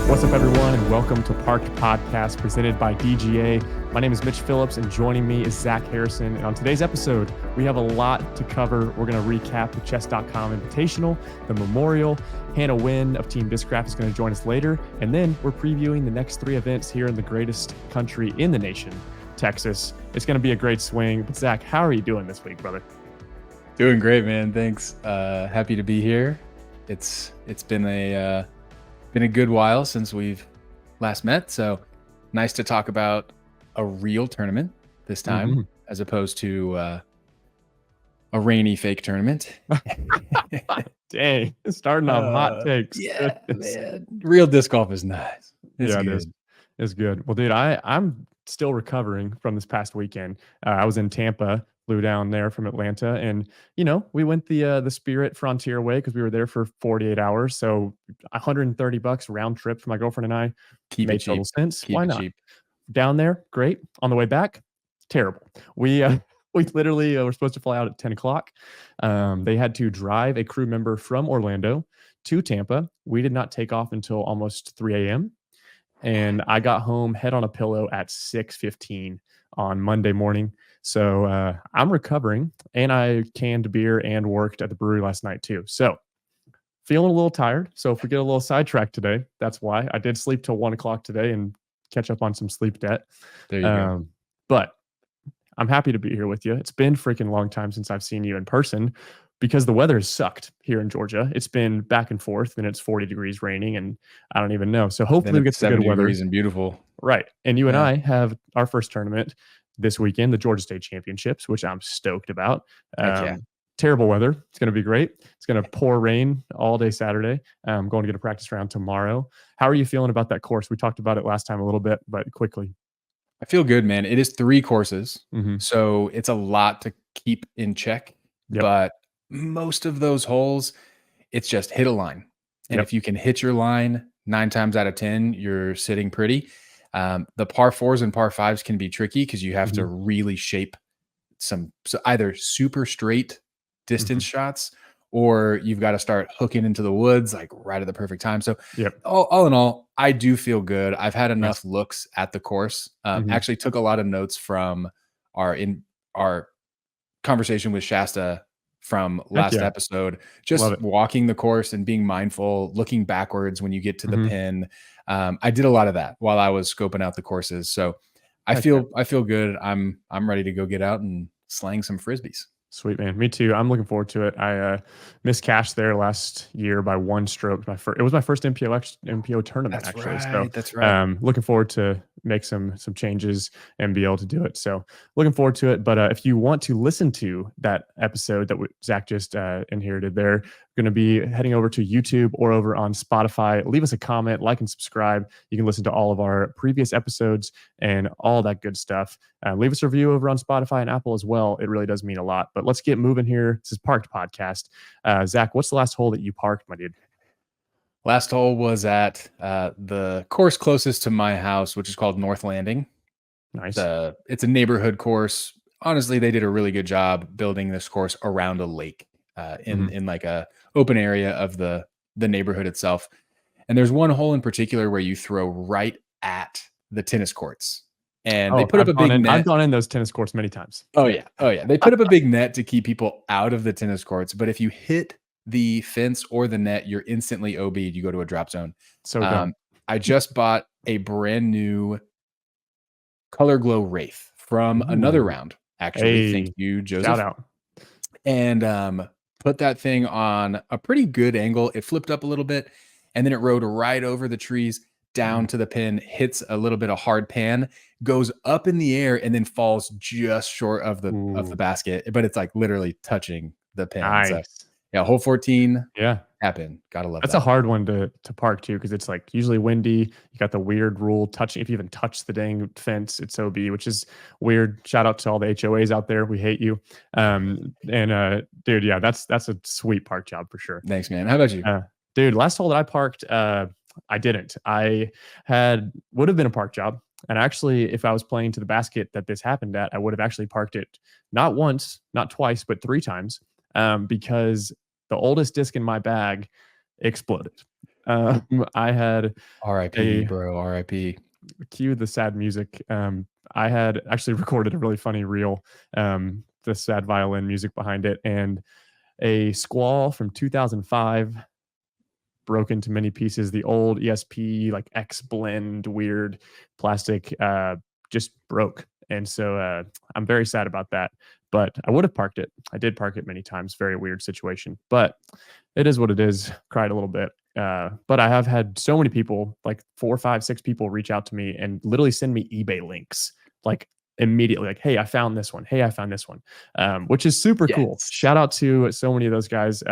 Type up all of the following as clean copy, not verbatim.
What's up, everyone, and welcome to Parked Podcast presented by DGA. My name is Mitch Phillips, and joining me is Zach Harrison. And on today's episode, we have a lot to cover. We're going to recap the Chess.com Invitational, the Memorial. Hannah Huynh of Team Discraft is going to join us later. And then we're previewing the next three events here in the greatest country in the nation, Texas. It's going to be a great swing. But Zach, how are you doing this week, brother? Doing great, man. Thanks. Happy to be here. It's been a good while since we've last met, so nice to talk about a real tournament this time as opposed to a rainy fake tournament. Dang, starting off hot takes. Yeah, man. Real disc golf is nice. It's good. Well, dude, I'm still recovering from this past weekend. I was in Tampa, flew down there from Atlanta, and we went the Spirit Frontier way because we were there for 48 hours. So $130 round trip for my girlfriend and I. Made total sense. Why not? Cheap. Down there, great. On the way back, terrible. We literally were supposed to fly out at 10 o'clock. They had to drive a crew member from Orlando to Tampa. We did not take off until almost 3 a.m. And I got home, head on a pillow at 6:15 on Monday morning. So I'm recovering, and I canned beer and worked at the brewery last night too. So feeling a little tired. So if we get a little sidetracked today, that's why. I did sleep till 1 o'clock today and catch up on some sleep debt. There you go. But I'm happy to be here with you. It's been freaking long time since I've seen you in person because the weather has sucked here in Georgia. It's been back and forth, and it's 40 degrees raining, and I don't even know. So hopefully we get some good weather. And beautiful. Right. And you and I have our first tournament this weekend, the Georgia State Championships, which I'm stoked about. Terrible weather. It's going to be great. It's going to pour rain all day Saturday. I'm going to get a practice round tomorrow. How are you feeling about that course? We talked about it last time a little bit, but quickly. I feel good, man. It is 3 courses, so it's a lot to keep in check. Yep. But most of those holes, it's just hit a line. And if you can hit your line 9 times out of 10, you're sitting pretty. The par 4s and par 5s can be tricky because you have to really shape so either super straight distance shots, or you've got to start hooking into the woods like right at the perfect time. So all in all, I do feel good. I've had enough looks at the course. Actually took a lot of notes from our conversation with Shasta from last episode, just walking the course and being mindful, looking backwards when you get to the pin. I did a lot of that while I was scoping out the courses. So I feel good. I'm ready to go get out and slang some Frisbees. Sweet, man. Me too. I'm looking forward to it. I missed cash there last year by 1 stroke. It was my first MPO tournament, That's right. Looking forward to make some changes and be able to do it. So looking forward to it. But if you want to listen to that episode that Zach just inherited, they're going to be heading over to YouTube or over on Spotify. Leave us a comment, like, and subscribe. You can listen to all of our previous episodes and all that good stuff. Leave us a review over on Spotify and Apple as well. It really does mean a lot. But let's get moving here. This is Parked Podcast. Zach, what's the last hole that you parked, my dude? Last hole was at the course closest to my house, which is called North Landing. Nice. It's a neighborhood course. Honestly, they did a really good job building this course around a lake in like a open area of the neighborhood itself. And there's one hole in particular where you throw right at the tennis courts. And they put up a big net. I've gone in those tennis courts many times. Oh yeah. They put up a big net to keep people out of the tennis courts. But if you hit the fence or the net, you're instantly OB'd. You go to a drop zone. So dumb. I just bought a brand new Color Glow Wraith from another round. Actually, thank you, Joseph. Shout out. And put that thing on a pretty good angle. It flipped up a little bit, and then it rode right over the trees down to the pin, hits a little bit of hard pan, goes up in the air, and then falls just short of the basket. But it's like literally touching the pin. Nice. So, yeah, hole 14. Yeah, happen. Gotta love that's that. a hard one to park too, because it's like usually windy. You got the weird rule touching. If you even touch the dang fence, it's OB, which is weird. Shout out to all the HOAs out there. We hate you. Dude, yeah, that's a sweet park job for sure. Thanks, man. How about you? Dude, last hole that I parked, I didn't. Would have been a park job. And actually, if I was playing to the basket that this happened at, I would have actually parked it not once, not twice, but 3 times, because the oldest disc in my bag exploded. I had R.I.P. bro. R.I.P. cue the sad music. I had actually recorded a really funny reel, the sad violin music behind it, and a squall from 2005 broke into many pieces. The old ESP like X blend weird plastic just broke. And so I'm very sad about that. But I would have parked it. I did park it many times. Very weird situation. But it is what it is. Cried a little bit. But I have had so many people, like 4, 5, 6 people reach out to me and literally send me eBay links. Like immediately, like, hey, I found this one. Hey, I found this one, which is super cool. Yes. Shout out to so many of those guys.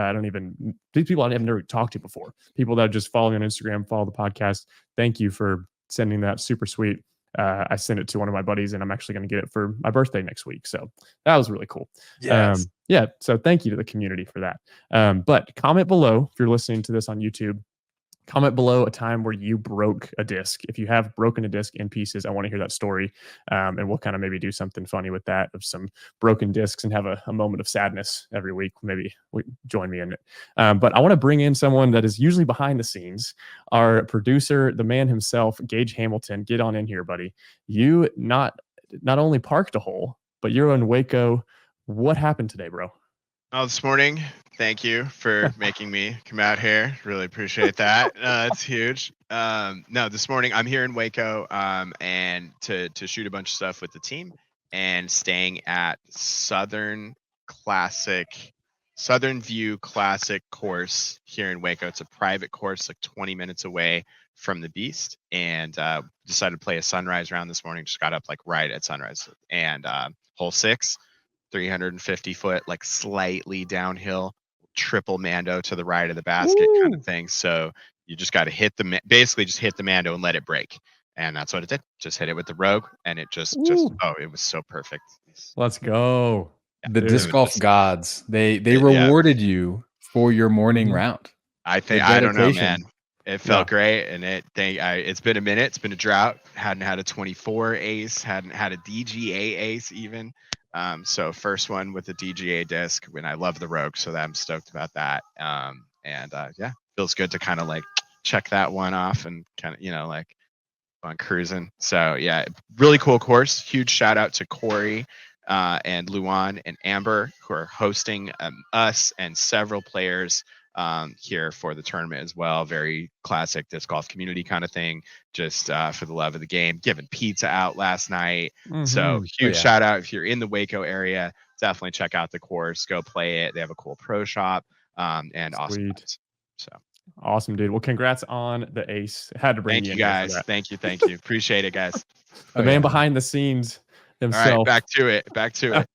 These people I've never talked to before, people that just follow me on Instagram, follow the podcast. Thank you for sending that. Super sweet. I sent it to one of my buddies, and I'm actually going to get it for my birthday next week. So that was really cool. Yes. Yeah. So thank you to the community for that. But comment below if you're listening to this on YouTube. Comment below a time where you broke a disc. If you have broken a disc in pieces, I want to hear that story. And we'll kind of maybe do something funny with that, of some broken discs, and have a moment of sadness every week. Maybe join me in it. But I want to bring in someone that is usually behind the scenes, our producer, the man himself, Gage Hamilton. Get on in here, buddy. You not only parked a hole, but you're in Waco. What happened today, bro? Oh, this morning, thank you for making me come out here. Really appreciate that. It's huge. No, this morning I'm here in Waco, and to shoot a bunch of stuff with the team, and staying at Southern View Classic course here in Waco. It's a private course, like 20 minutes away from the Beast, and decided to play a sunrise round this morning. Just got up like right at sunrise, and hole 6. 350 foot, like slightly downhill, triple mando to the right of the basket. Woo! Kind of thing. So you just got to basically just hit the mando and let it break. And that's what it did. Just hit it with the rogue, and it just it was so perfect. Let's go. The disc golf gods, they rewarded you for your morning round. I don't know, man. It felt great, and it's been a minute. It's been a drought. Hadn't had a 24 ace. Hadn't had a DGA ace even. So first one with the DGA disc, when I love the rogue, so I'm stoked about that. Feels good to kind of like check that one off and kind of, like on cruising. So yeah, really cool course. Huge shout out to Corey and Luan and Amber, who are hosting us and several players here for the tournament as well. Very classic disc golf community kind of thing, just for the love of the game. Giving pizza out last night. So huge shout out. If you're in the Waco area, definitely check out the course, go play it. They have a cool pro shop, and awesome guys. So awesome, dude. Well, congrats on the ace. Had to bring you guys. Thank you. Appreciate it, guys. The man behind the scenes himself. All right, back to it.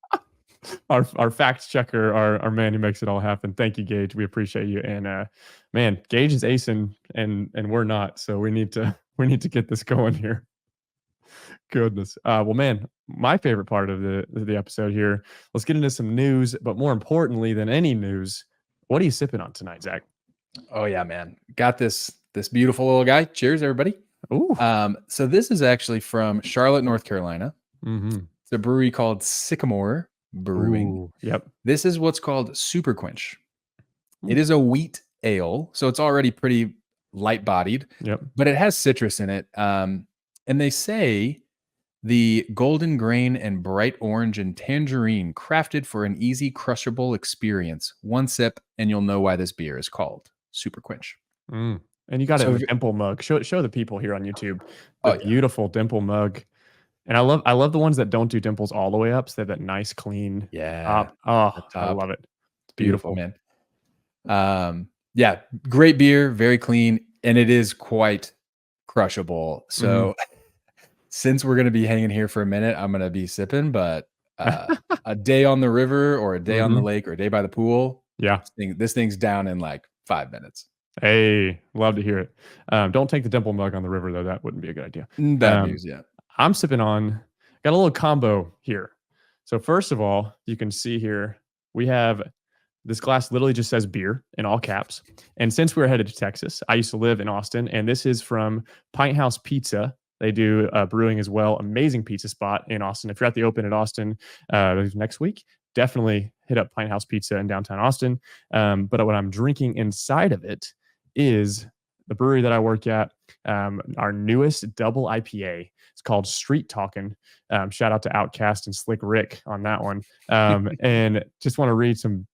Our fact checker, our man who makes it all happen. Thank you, Gage. We appreciate you. And man, Gage is acing and we're not. So we need to get this going here. Goodness. Well, man, my favorite part of the episode here. Let's get into some news, but more importantly than any news, what are you sipping on tonight, Zach? Oh yeah, man. Got this beautiful little guy. Cheers, everybody. Ooh. So this is actually from Charlotte, North Carolina. It's a brewery called Sycamore Brewing. Ooh, yep. This is what's called Super Quench. It is a wheat ale, so it's already pretty light bodied. Yep. But it has citrus in it. And they say the golden grain and bright orange and tangerine, crafted for an easy crushable experience. One sip and you'll know why this beer is called Super Quench. And you got a dimple mug. Show the people here on YouTube the beautiful dimple mug. And I love the ones that don't do dimples all the way up. So they have that nice, clean top. Oh, I love it. It's beautiful, man. Yeah, great beer, very clean, and it is quite crushable. So since we're going to be hanging here for a minute, I'm going to be sipping, but a day on the river or a day on the lake or a day by the pool. Yeah. This thing's down in like 5 minutes. Hey, love to hear it. Don't take the dimple mug on the river though. That wouldn't be a good idea. Bad news, yeah. I'm sipping on, got a little combo here. So first of all, you can see here, we have this glass literally just says beer in all caps. And since we're headed to Texas, I used to live in Austin, and this is from Pint House Pizza. They do brewing as well. Amazing pizza spot in Austin. If you're at the Open at Austin next week, definitely hit up Pint House Pizza in downtown Austin. But what I'm drinking inside of it is the brewery that I work at, our newest double IPA. It's called Street Talkin'. Shout out to Outcast and Slick Rick on that one. And just want to read some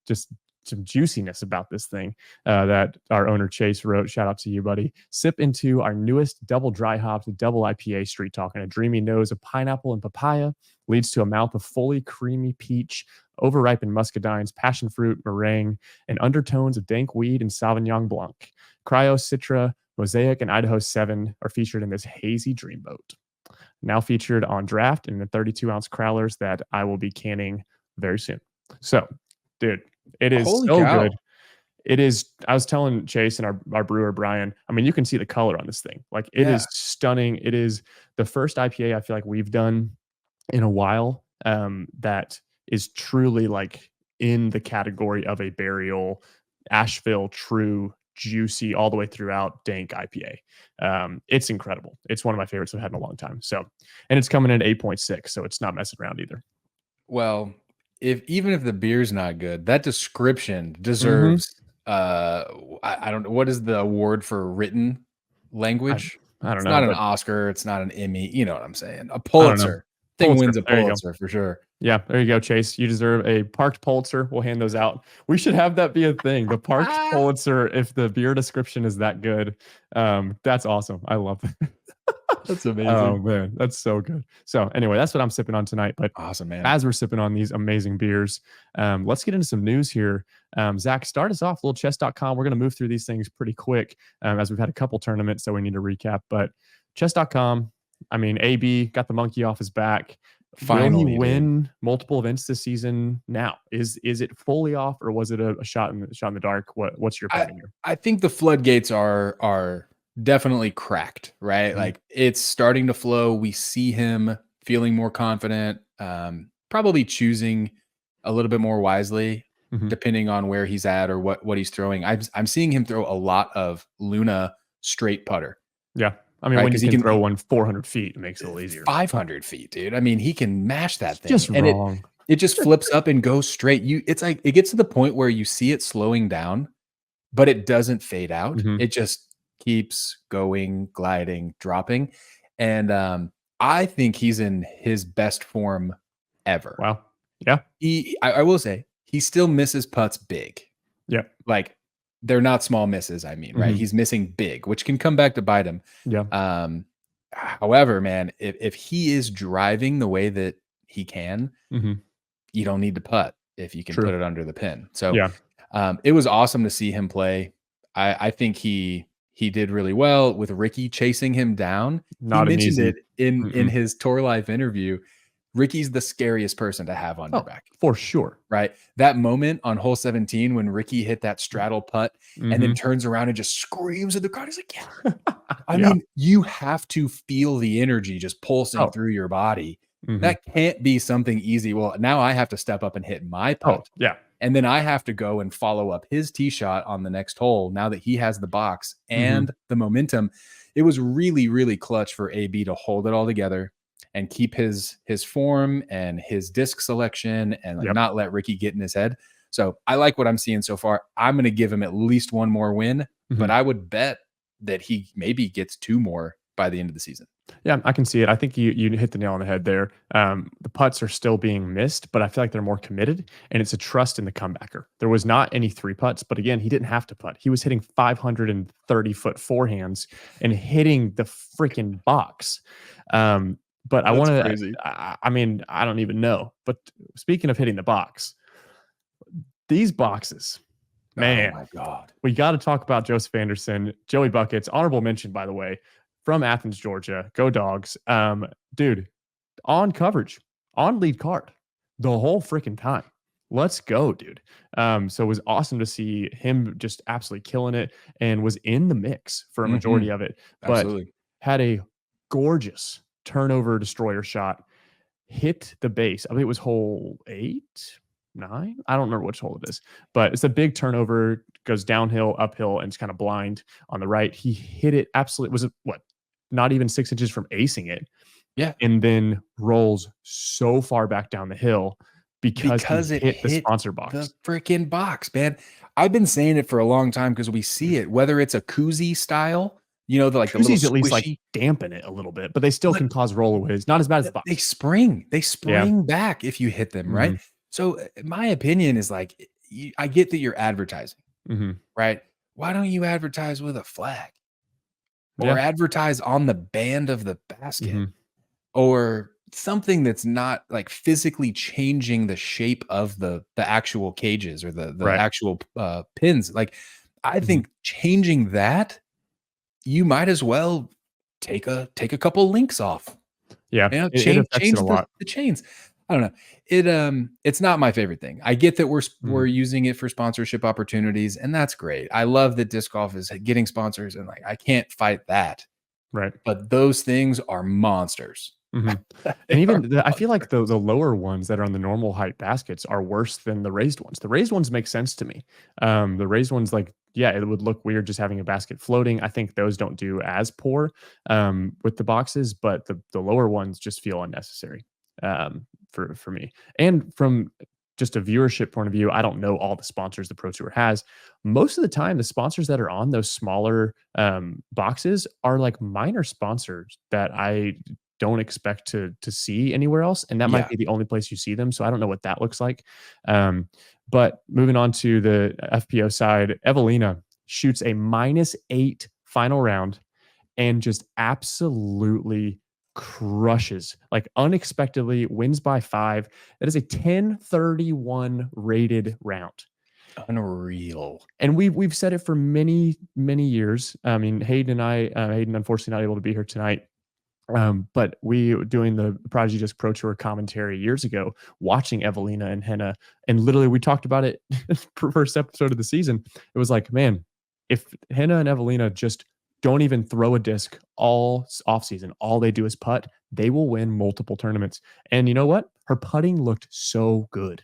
juiciness about this thing that our owner Chase wrote. Shout out to you, buddy. Sip into our newest double dry hopped double IPA Street Talkin'. A dreamy nose of pineapple and papaya leads to a mouth of fully creamy peach, overripened muscadines, passion fruit, meringue, and undertones of dank weed and Sauvignon Blanc. Cryo, Citra, Mosaic, and Idaho 7 are featured in this hazy dreamboat. Now featured on draft in the 32-ounce crowlers that I will be canning very soon. So, dude, it is Holy so cow. good. It is. I was telling Chase and our brewer Brian. I mean, you can see the color on this thing. Like, it is stunning. It is the first IPA I feel like we've done in a while that is truly like in the category of a burial Asheville true juicy all the way throughout dank IPA. It's incredible. It's one of my favorites I've had in a long time. So, and it's coming in at 8.6, so it's not messing around either. Well, even if the beer's not good, that description deserves I don't know, what is the award for written language? I don't it's know. Not an Oscar, it's not an Emmy, you know what I'm saying? A Pulitzer. Thing wins a Pulitzer for sure. Yeah, there you go, Chase. You deserve a parked Pulitzer. We'll hand those out. We should have that be a thing. The parked Pulitzer, if the beer description is that good. That's awesome. I love that. That's amazing. Oh man, that's so good. So anyway, that's what I'm sipping on tonight. But awesome, man. As we're sipping on these amazing beers, let's get into some news here. Zach, start us off. Littlechess.com. We're going to move through these things pretty quick as we've had a couple tournaments, so we need to recap. But chess.com, I mean, AB got the monkey off his back. Finally, will he win multiple events this season? Now, is it fully off, or was it a shot in the dark? What's your opinion here? I think the floodgates are definitely cracked, right? Mm-hmm. Like, it's starting to flow. We see him feeling more confident, probably choosing a little bit more wisely, depending on where he's at or what he's throwing. I'm seeing him throw a lot of Luna straight putter. Yeah. I mean, when you can throw one 400 feet, it makes it a little easier. 500 feet, dude. I mean, he can mash that thing. Just and wrong. It just flips up and goes straight. It's like, it gets to the point where you see it slowing down, but it doesn't fade out. It just keeps going, gliding, dropping. And I think he's in his best form ever. Wow. Yeah. I will say, he still misses putts big. Yeah. Like, they're not small misses, I mean, right? He's missing big, which can come back to bite him. Yeah. However, man, if he is driving the way that he can, you don't need to putt if you can put it under the pin. So it was awesome to see him play. I think he did really well with Ricky chasing him down. He mentioned it in his Tour Life interview. Ricky's the scariest person to have on your back. For sure. Right. That moment on hole 17 when Ricky hit that straddle putt and then turns around and just screams at the crowd. He's like, yeah. I mean, you have to feel the energy just pulsing through your body. That can't be something easy. Well, now I have to step up and hit my putt. And then I have to go and follow up his tee shot on the next hole now that he has the box and the momentum. It was really, really clutch for AB to hold it all together and keep his form and his disc selection and not let Ricky get in his head. So I like what I'm seeing so far. I'm going to give him at least one more win, but I would bet that he maybe gets 2 more by the end of the season. Yeah, I can see it. I think you hit the nail on the head there. The putts are still being missed, but I feel like they're more committed, and it's a trust in the comebacker. There was not any 3 putts, but again, he didn't have to putt. He was hitting 530-foot forehands and hitting the freaking box. But I want to, I mean, I don't even know. But speaking of hitting the box, these boxes, man, oh my God, we got to talk about Joseph Anderson, Joey Buckets, honorable mention, by the way, from Athens, Georgia. Go Dogs. Dude, on coverage, on lead card, the whole freaking time. Let's go, dude. So it was awesome to see him just absolutely killing it and was in the mix for a majority of it. But had a gorgeous turnover destroyer shot, hit the base. I mean, it was hole 8, 9. I don't remember which hole it is, but it's a big turnover, goes downhill, uphill, and it's kind of blind on the right. He hit it absolutely. Was it not even 6 inches from acing it? Yeah. And then rolls so far back down the hill because it hit the sponsor box. The freaking box, man. I've been saying it for a long time because we see it, whether it's a koozie style, the little Koozies at least like squishy, dampen it a little bit, but they still can cause rollaways. Not as bad as the box. They spring back if you hit them, right? So my opinion is like, I get that you're advertising, right? Why don't you advertise with a flag or advertise on the band of the basket or something that's not like physically changing the shape of the actual cages or the actual pins? Like, I think changing that, you might as well take a couple links off. Yeah, change it a lot. The chains. I don't know. It's not my favorite thing. I get that we're using it for sponsorship opportunities, and that's great. I love that disc golf is getting sponsors, and like I can't fight that. Right. But those things are monsters. And even I feel like the lower ones that are on the normal height baskets are worse than the raised ones. The raised ones make sense to me. The raised ones, like, it would look weird just having a basket floating. I think those don't do as poor with the boxes, but the lower ones just feel unnecessary for me. And from just a viewership point of view, I don't know all the sponsors the Pro Tour has. Most of the time, the sponsors that are on those smaller boxes are like minor sponsors that I don't expect to see anywhere else, and that might be the only place you see them. So I don't know what that looks like. But moving on to the FPO side, Evelina shoots a -8 final round and just absolutely crushes, like unexpectedly wins by 5. That is a 1031 rated round. Unreal. And we've said it for many years. I mean, Hayden unfortunately not able to be here tonight. But we doing the Prodigy Disc Pro Tour commentary years ago, watching Evelina and Hannah, and literally we talked about it first episode of the season. It was like, man, if Hannah and Evelina just don't even throw a disc all off season, all they do is putt, they will win multiple tournaments. And you know what? Her putting looked so good.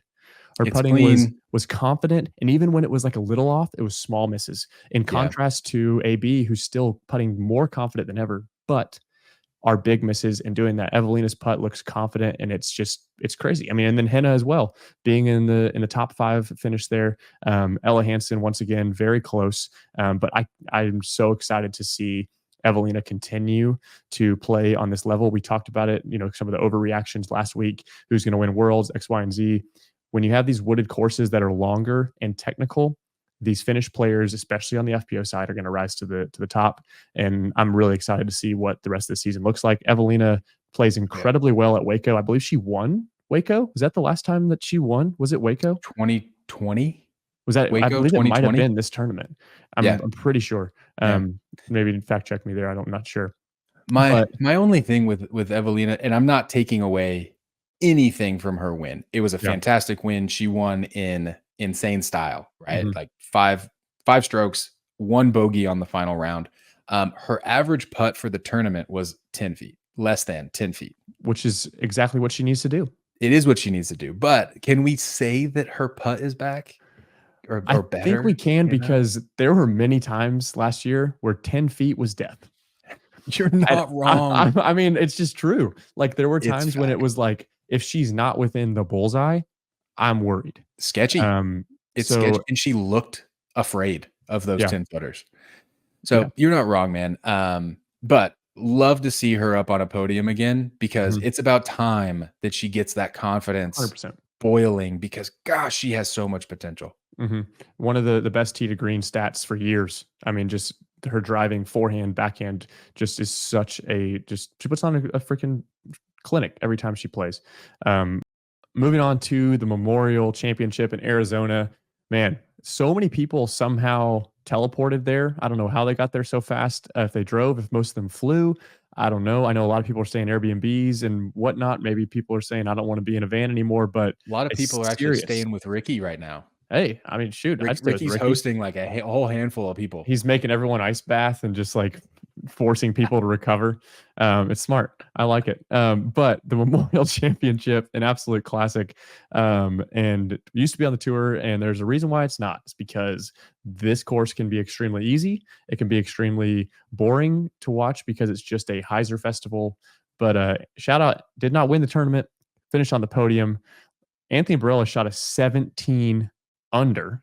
Her putting was confident, and even when it was like a little off, it was small misses. In contrast to AB, who's still putting more confident than ever, but are big misses and doing that. Evelina's putt looks confident, and it's crazy. I mean, and then Hannah as well, being in the top 5 finish there. Ella Hansen once again very close. But I'm so excited to see Evelina continue to play on this level. We talked about it, some of the overreactions last week. Who's going to win Worlds, X, Y, and Z. When you have these wooded courses that are longer and technical, these Finnish players, especially on the FPO side, are going to rise to the top. And I'm really excited to see what the rest of the season looks like. Evelina plays incredibly well at Waco. I believe she won Waco. Was that the last time that she won? Was it Waco? 2020? Was that Waco? I believe it might have been this tournament. I'm pretty sure. Maybe fact check me there. I'm not sure. My only thing with Evelina, and I'm not taking away anything from her win. It was a fantastic win. She won in insane style, right? Like five strokes, 1 bogey on the final round. Her average putt for the tournament was 10 feet, less than 10 feet, which is exactly what she needs to do. It is what she needs to do. But can we say that her putt is back or better? I think we can, because there were many times last year where 10 feet was death. You're not wrong. I mean, it's just true. Like, there were times when it was like, if she's not within the bullseye, I'm worried. Sketchy. It's sketchy. And she looked afraid of those 10-footers. So you're not wrong, man. But love to see her up on a podium again, because it's about time that she gets that confidence 100%. boiling, because gosh, she has so much potential. One of the best tee to green stats for years. I mean, just her driving, forehand, backhand, just is such she puts on a freaking clinic every time she plays. Moving on to the Memorial Championship in Arizona, man, so many people somehow teleported there. I don't know how they got there so fast. If they drove, if most of them flew, I don't know. I know a lot of people are saying Airbnbs and whatnot. Maybe people are saying, I don't want to be in a van anymore, but a lot of people are actually staying with Ricky right now. Hey, I mean, shoot, Ricky's hosting like a whole handful of people. He's making everyone ice bath and just like forcing people to recover. It's smart. I like it. But the Memorial Championship, an absolute classic, and it used to be on the tour, and there's a reason why it's not. It's because this course can be extremely easy. It can be extremely boring to watch because it's just a hyzer festival. But shout out, did not win the tournament, finished on the podium. Anthony Barela shot a 17 under,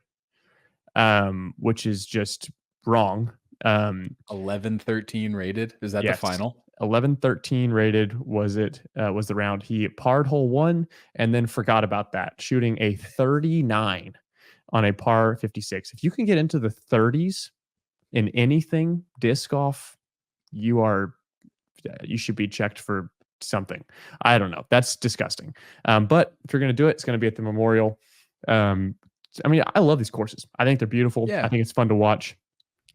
which is just wrong. 11-13 rated. Is that the Yes. final? 11-13 rated was the round. He parred hole 1 and then forgot about that, shooting a 39 on a par 56. If you can get into the 30s in anything disc golf, you should be checked for something. I don't know. That's disgusting. But if you're going to do it, it's going to be at the Memorial. I mean, I love these courses. I think they're beautiful. Yeah. I think it's fun to watch.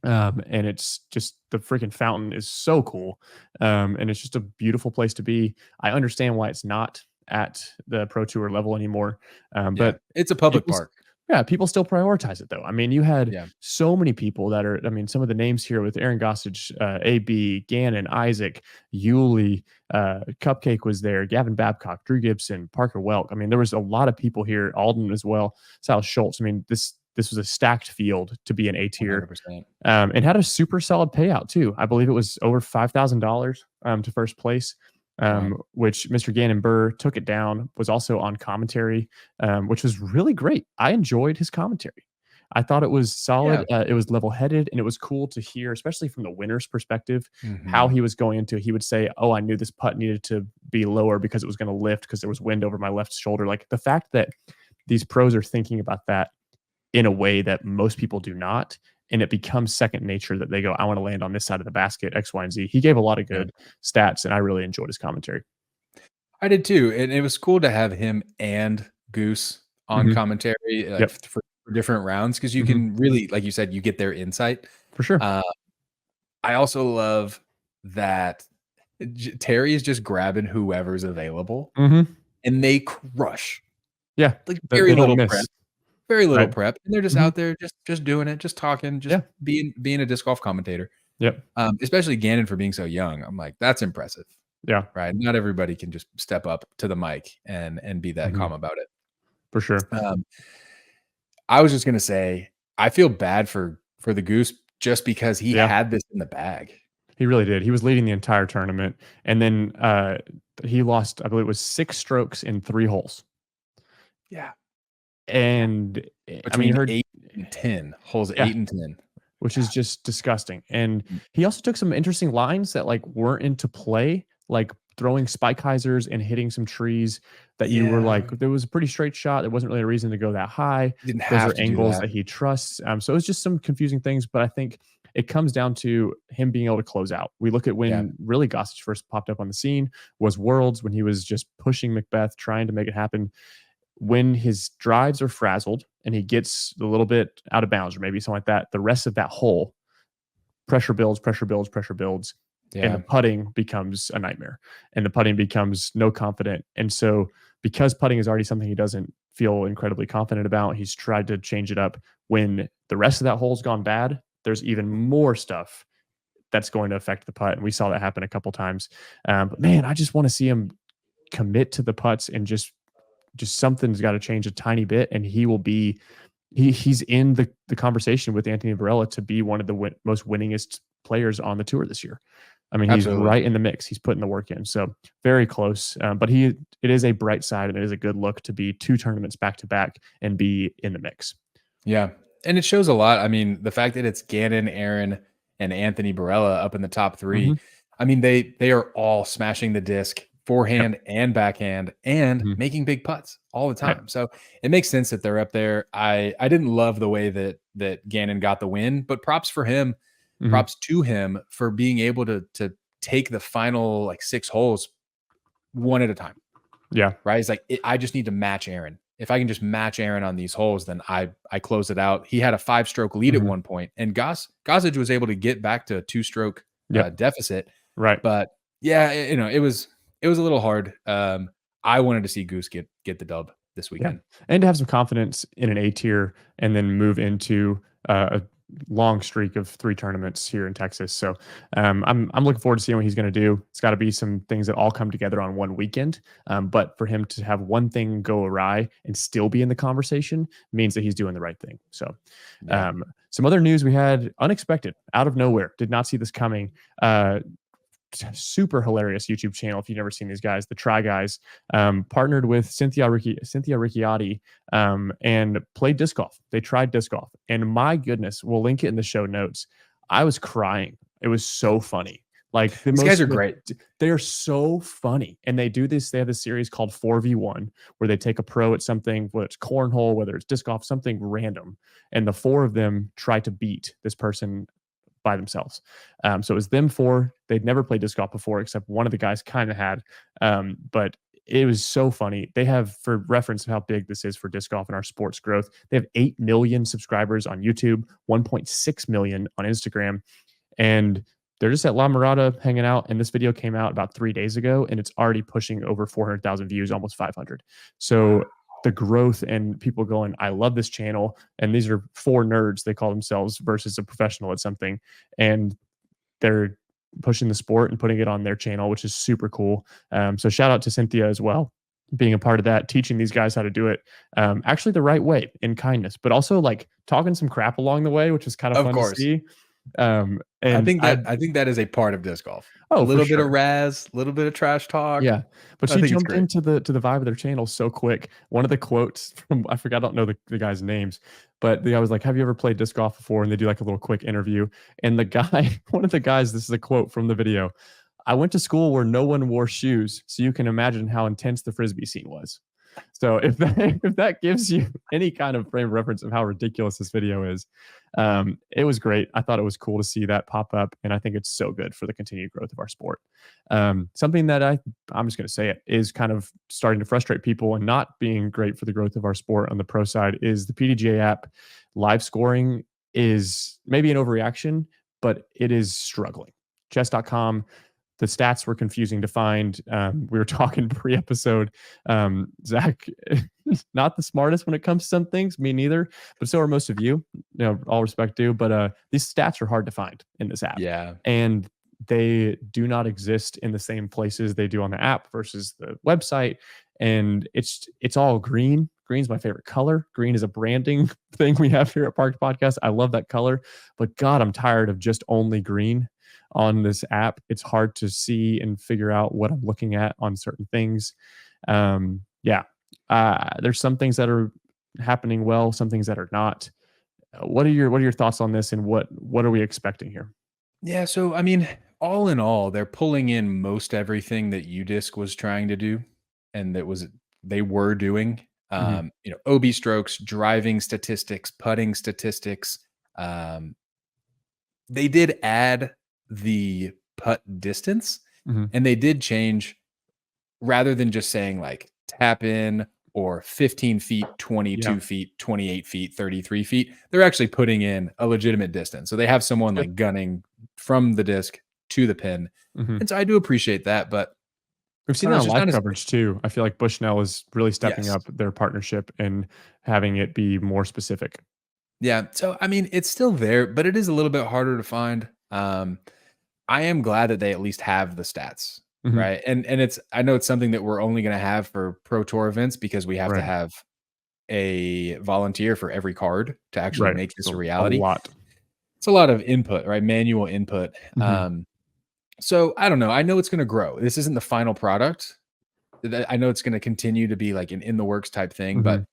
And it's just, the freaking fountain is so cool. And it's just a beautiful place to be. I understand why it's not at the Pro Tour level anymore. But it's a public park. Yeah, people still prioritize it though. I mean, you had Yeah. so many people that are, I mean, some of the names here with Aaron Gossage, AB, Gannon, Isaac, Yuli, Cupcake was there, Gavin Babcock, Drew Gibson, Parker Welk. I mean, there was a lot of people here, Alden as well, Sal Schultz. I mean, this was a stacked field to be an A tier, and had a super solid payout too. I believe it was over $5,000 to first place. Which Mr. Gannon Burr took it down, was also on commentary, which was really great. I enjoyed his commentary. I thought it was solid. Yeah. It was level-headed, and it was cool to hear, especially from the winner's perspective, how he was going into it. He would say, "Oh, I knew this putt needed to be lower because it was going to lift because there was wind over my left shoulder." Like, the fact that these pros are thinking about that in a way that most people do not, and it becomes second nature that they go, I want to land on this side of the basket, X, Y, and Z. He gave a lot of good stats, and I really enjoyed his commentary. I did too. And it was cool to have him and Goose on commentary for different rounds, because you can really, like you said, you get their insight. For sure. I also love that Terry is just grabbing whoever's available, and they crush. Yeah. Like, very little prep. Very little prep, and they're just out there, just doing it, just talking, just being a disc golf commentator. Yep. Especially Gannon for being so young. I'm like, that's impressive. Yeah. Right. Not everybody can just step up to the mic and be that calm about it. For sure. I was just gonna say, I feel bad for the Goose just because he had this in the bag. He really did. He was leading the entire tournament, and then he lost, I believe it was 6 strokes in 3 holes. Yeah. And I mean, 8 and 10 holes, 8 and 10, which is just disgusting. And he also took some interesting lines that like weren't into play, like throwing spike hyzers and hitting some trees that you were like, there was a pretty straight shot. There wasn't really a reason to go that high. Didn't have Those are angles that he trusts. So it was just some confusing things, but I think it comes down to him being able to close out. We look at when really Gossage first popped up on the scene was Worlds, when he was just pushing Macbeth, trying to make it happen. When his drives are frazzled and he gets a little bit out of bounds or maybe something like that, the rest of that hole, pressure builds, and the putting becomes a nightmare, and the putting becomes no confident. And so because putting is already something he doesn't feel incredibly confident about, he's tried to change it up. When the rest of that hole's gone bad, there's even more stuff that's going to affect the putt. And we saw that happen a couple times. But man, I just want to see him commit to the putts, and just something's got to change a tiny bit, and he will be he's in the conversation with Anthony Barela to be one of the most winningest players on the tour this year. I mean, he's right in the mix. He's putting the work in. So very close. But it is a bright side, and it is a good look to be 2 tournaments back to back and be in the mix. Yeah. And it shows a lot. I mean, the fact that it's Gannon, Aaron, and Anthony Barela up in it top 3. I mean, they are all smashing the disc, forehand and backhand, and making big putts all the time. So it makes sense that they're up there. I didn't love the way that Gannon got the win, but props for him. Props to him for being able to take the final like 6 holes one at a time. Yeah. Right. He's like, I just need to match Aaron. If I can just match Aaron on these holes, then I close it out. He had a 5-stroke lead at one point, and Gossage was able to get back to a 2-stroke deficit. Right. But yeah, it was a little hard. I wanted to see Goose get the dub this weekend, and to have some confidence in an A tier, and then move into a long streak of 3 tournaments here in Texas. So I'm looking forward to seeing what he's going to do. It's got to be some things that all come together on one weekend. But for him to have one thing go awry and still be in the conversation means that he's doing the right thing. So some other news we had, unexpected, out of nowhere, did not see this coming. super hilarious YouTube channel. If you've never seen these guys, the Try Guys, partnered with Cynthia Ricciardi, and played disc golf. They tried disc golf, and my goodness, we'll link it in the show notes. I was crying. It was so funny. Like these guys are great. They are so funny, and they do this. They have this series called 4v1, where they take a pro at something, whether it's cornhole, whether it's disc golf, something random, and the four of them try to beat this person by themselves. So it was them four. They'd never played disc golf before, except one of the guys kind of had. But it was so funny. They have, for reference of how big this is for disc golf and our sports growth, they have 8 million subscribers on YouTube, 1.6 million on Instagram, and they're just at La Mirada hanging out. And this video came out about 3 days ago, and it's already pushing over 400,000 views, almost 500. So the growth and people going, I love this channel. And these are 4 nerds, they call themselves, versus a professional at something. And they're pushing the sport and putting it on their channel, which is super cool. So shout out to Cynthia as well, being a part of that, teaching these guys how to do it actually the right way, in kindness, but also like talking some crap along the way, which is kind of fun to see. And I think that is a part of disc golf. Oh, a little bit of razz, a little bit of trash talk. Yeah, but she jumped into the vibe of their channel so quick. One of the quotes from, I forgot, I don't know the guys' names, but the guy was like, "Have you ever played disc golf before?" And they do like a little quick interview. And the guy, one of the guys, this is a quote from the video: "I went to school where no one wore shoes, so you can imagine how intense the frisbee scene was." So if that gives you any kind of frame of reference of how ridiculous this video is, it was great. I thought it was cool to see that pop up, and I think it's so good for the continued growth of our sport. Something that I'm just going to say it is kind of starting to frustrate people and not being great for the growth of our sport on the pro side is the PDGA app. Live scoring is maybe an overreaction, but it is struggling. Chess.com. The stats were confusing to find. We were talking pre-episode. Zach, not the smartest when it comes to some things, me neither, but so are most of you. All respect due. But these stats are hard to find in this app. Yeah. And they do not exist in the same places they do on the app versus the website. And it's all green. Green's my favorite color. Green is a branding thing we have here at Parked Podcast. I love that color. But God, I'm tired of just only green on this app. It's hard to see and figure out what I'm looking at on certain things. There's some things that are happening well, some things that are not. What are your thoughts on this, and what are we expecting here? Yeah, so I mean, all in all, they're pulling in most everything that UDisc was trying to do, and they were doing. OB strokes, driving statistics, putting statistics. They did add the putt distance, and they did change, rather than just saying like tap in or 15 feet, 22 feet, 28 feet, 33 feet. They're actually putting in a legitimate distance. So they have someone like gunning from the disc to the pin. And so I do appreciate that, but we've seen that on live coverage too. I feel like Bushnell is really stepping up their partnership and having it be more specific. Yeah. So, I mean, it's still there, but it is a little bit harder to find. I am glad that they at least have the stats, right? And I know it's something that we're only going to have for Pro Tour events because we have to have a volunteer for every card to actually make this a reality. It's a lot of input, right? Manual input. So I don't know. I know it's going to grow. This isn't the final product. I know it's going to continue to be like an in the works type thing, but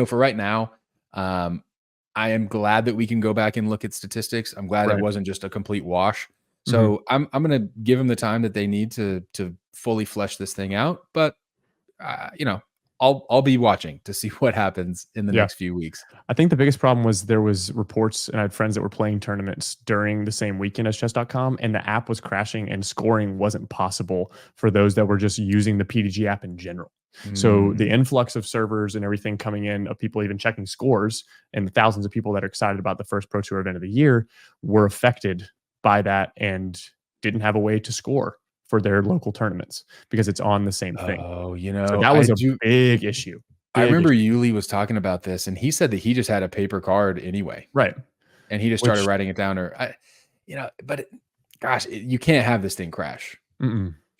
for right now, I am glad that we can go back and look at statistics. I'm glad it wasn't just a complete wash. So I'm going to give them the time that they need to fully flesh this thing out. But I'll be watching to see what happens in the next few weeks. I think the biggest problem was there was reports, and I had friends that were playing tournaments during the same weekend as chess.com, and the app was crashing and scoring wasn't possible for those that were just using the PDG app in general. So the influx of servers and everything coming in, of people even checking scores, and the thousands of people that are excited about the first Pro Tour event of the year were affected by that and didn't have a way to score for their local tournaments because it's on the same thing. Oh, so that was a big issue. I remember Yuli was talking about this, and he said that he just had a paper card anyway. Right. And he just started writing it down, gosh, you can't have this thing crash.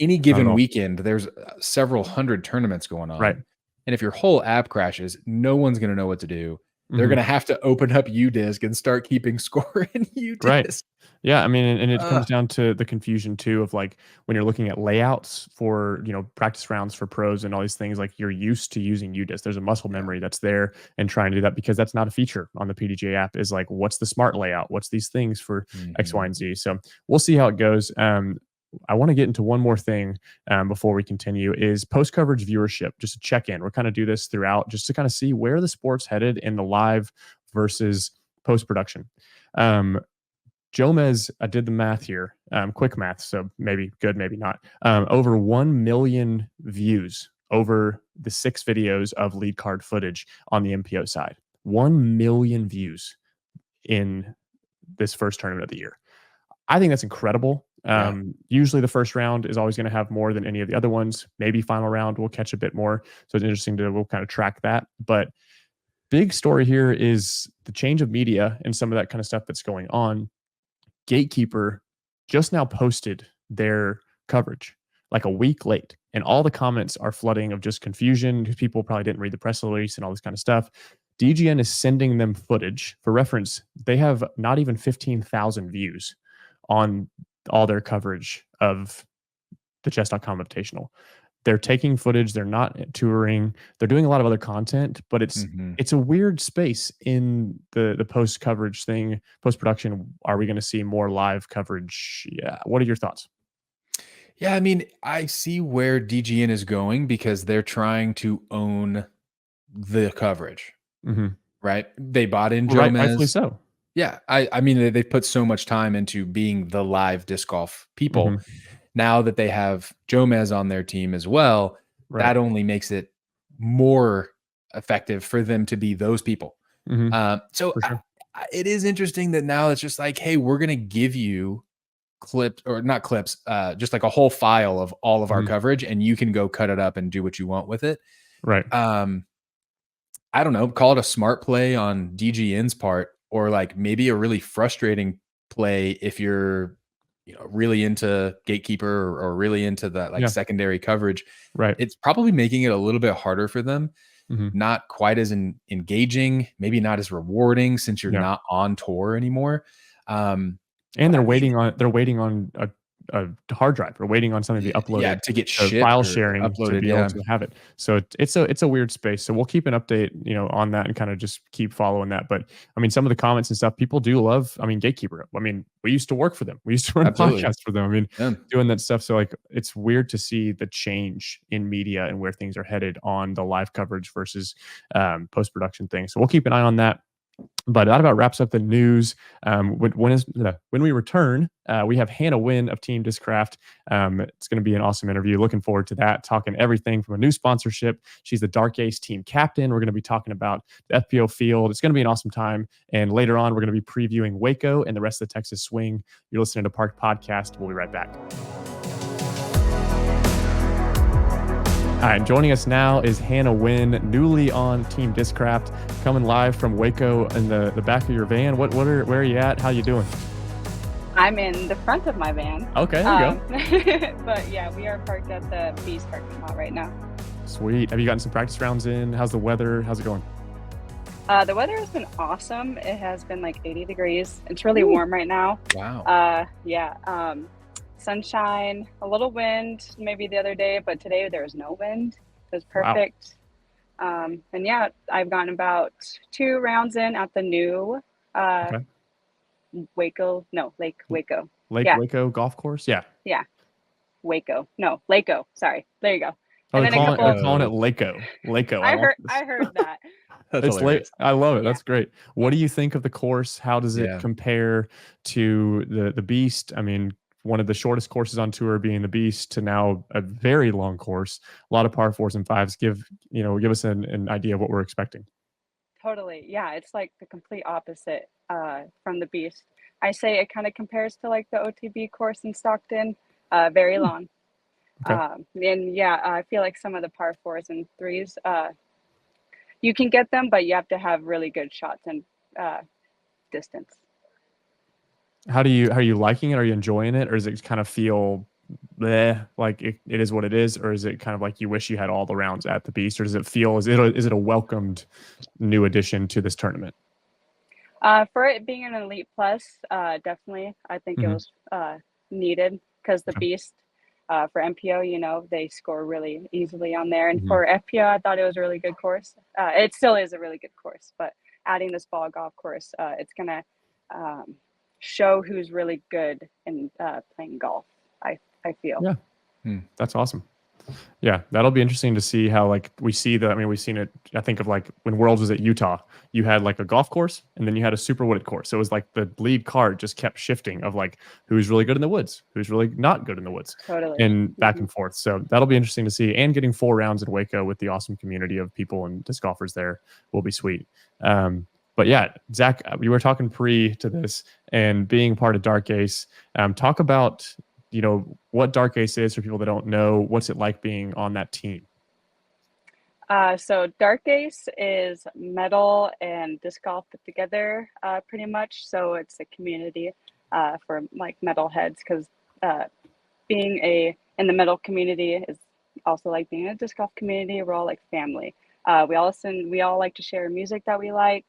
Any given weekend, there's several hundred tournaments going on. Right. And if your whole app crashes, no one's going to know what to do. they're going to have to open up UDisc and start keeping score in UDisc. Right. Yeah, I mean, and it comes down to the confusion too of like when you're looking at layouts for, practice rounds for pros and all these things, like you're used to using UDisc. There's a muscle memory that's there and trying to do that because that's not a feature on the PDGA app is like, what's the smart layout? What's these things for X, Y, and Z? So we'll see how it goes. I want to get into one more thing before we continue is post-coverage viewership, just to check in. We're kind of do this throughout just to kind of see where the sport's headed in the live versus post-production. Jomez, I did the math here, quick math, so maybe good, maybe not. Over 1 million views over the 6 videos of lead card footage on the MPO side. 1 million views in this first tournament of the year. I think that's incredible. Usually the first round is always going to have more than any of the other ones. Maybe final round will catch a bit more. So it's interesting we'll kind of track that. But big story here is the change of media and some of that kind of stuff that's going on. Gatekeeper just now posted their coverage like a week late, and all the comments are flooding of just confusion. People probably didn't read the press release and all this kind of stuff. DGN is sending them footage. For reference, they have not even 15,000 views on all their coverage of the chess.com Invitational. They're taking footage. They're not touring. They're doing a lot of other content, but it's a weird space in the post coverage thing, post production. Are we going to see more live coverage? Yeah. What are your thoughts? Yeah, I mean, I see where DGN is going because they're trying to own the coverage, right? They bought in Jomez. Rightfully so. Yeah, I mean, they put so much time into being the live disc golf people. Now that they have Jomez on their team as well, that only makes it more effective for them to be those people. So it is interesting that now it's just like, hey, we're going to give you clips or not clips, just like a whole file of all of our coverage, and you can go cut it up and do what you want with it. Right. I don't know, call it a smart play on DGN's part, or like maybe a really frustrating play if you're really into Gatekeeper or really into that secondary coverage. Right. It's probably making it a little bit harder for them. Not quite as engaging, maybe not as rewarding since you're not on tour anymore. And they're waiting on a hard drive or waiting on something to be uploaded to get file sharing uploaded, to be able to have it. So it's a weird space. So we'll keep an update, on that and kind of just keep following that. But I mean, some of the comments and stuff, people do love, Gatekeeper. I mean, we used to work for them. We used to run podcasts for them. I mean, doing that stuff. So like, it's weird to see the change in media and where things are headed on the live coverage versus post-production thing. So we'll keep an eye on that. But that about wraps up the news. When we return, we have Hannah Huynh of Team Discraft. It's going to be an awesome interview. Looking forward to that. Talking everything from a new sponsorship. She's the Dark Ace team captain. We're going to be talking about the FPO field. It's going to be an awesome time. And later on, we're going to be previewing Waco and the rest of the Texas swing. You're listening to Park Podcast. We'll be right back. All right, joining us now is Hannah Huynh, newly on Team Discraft, coming live from Waco in the back of your van. Where are you at? How you doing? I'm in the front of my van. Okay, there you go. But yeah, we are parked at the Beast parking lot right now. Sweet. Have you gotten some practice rounds in? How's the weather? How's it going? The weather has been awesome. It has been like 80 degrees. It's really warm right now. Wow. Sunshine, a little wind maybe the other day, but today there was no wind. It was perfect. Wow. And yeah, I've gotten about 2 rounds in at the new Lake Waco. Lake Waco golf course? Yeah. Waco. No, Laco. Sorry. There you go. Oh, they're calling it Laco. I heard that. It's late. I love it. That's great. What do you think of the course? How does it compare to the Beast? I mean, one of the shortest courses on tour being the Beast to now a very long course, a lot of par 4s and 5s. Give us an idea of what we're expecting. Totally. Yeah. It's like the complete opposite from the Beast. I say it kind of compares to like the OTB course in Stockton, very long. Okay. And yeah, I feel like some of the par 4s and 3s, you can get them, but you have to have really good shots and distance. How are you liking it? Are you enjoying it? Or does it kind of feel bleh, like it is what it is, or is it kind of like you wish you had all the rounds at the Beast, or does it feel is it a welcomed new addition to this tournament? For it being an Elite Plus, definitely, I think it was needed because the Beast for MPO, you know, they score really easily on there, and for FPO, I thought it was a really good course. It still is a really good course, but adding this ball golf course, it's gonna show who's really good in playing golf. I feel. Yeah, that's awesome. Yeah, that'll be interesting to see how like we see the. I mean, we've seen it. I think of like when Worlds was at Utah, you had like a golf course, and then you had a super wooded course. So it was like the lead card just kept shifting of like who's really good in the woods, who's really not good in the woods, and back and forth. So that'll be interesting to see. And getting 4 rounds in Waco with the awesome community of people and disc golfers there will be sweet. But yeah, Zach, we were talking pre to this and being part of Dark Ace. Talk about what Dark Ace is for people that don't know. What's it like being on that team? So Dark Ace is metal and disc golf put together, pretty much. So it's a community for like metal heads, because being in the metal community is also like being in a disc golf community. We're all like family. We all like to share music that we like.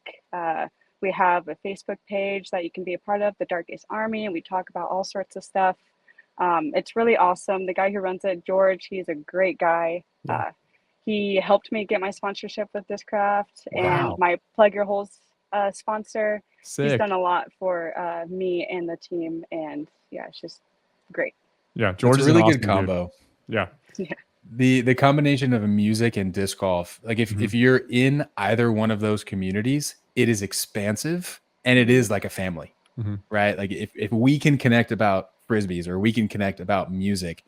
We have a Facebook page that you can be a part of, the Dark Ace Army, and we talk about all sorts of stuff. It's really awesome. The guy who runs it, George, he's a great guy. He helped me get my sponsorship with Discraft and my Plug Your Holes sponsor. Sick. He's done a lot for me and the team, and yeah, it's just great. Yeah, George is a really awesome good combo. Dude. Yeah. The combination of music and disc golf, like if you're in either one of those communities, it is expansive and it is like a family, right? Like if we can connect about Frisbees or we can connect about music,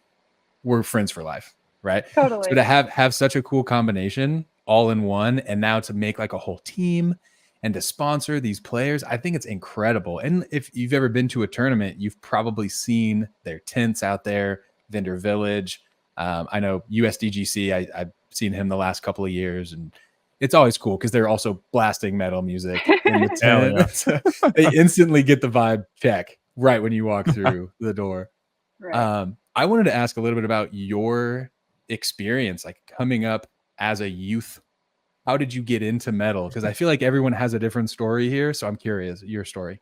we're friends for life, right? Totally. So to have such a cool combination all in one, and now to make like a whole team and to sponsor these players, I think it's incredible. And if you've ever been to a tournament, you've probably seen their tents out there, Vendor Village. I know USDGC, I've seen him the last couple of years, and it's always cool because they're also blasting metal music in the tent. So they instantly get the vibe check right when you walk through the door. Right. I wanted to ask a little bit about your experience, like coming up as a youth. How did you get into metal? Because I feel like everyone has a different story here. So I'm curious, your story.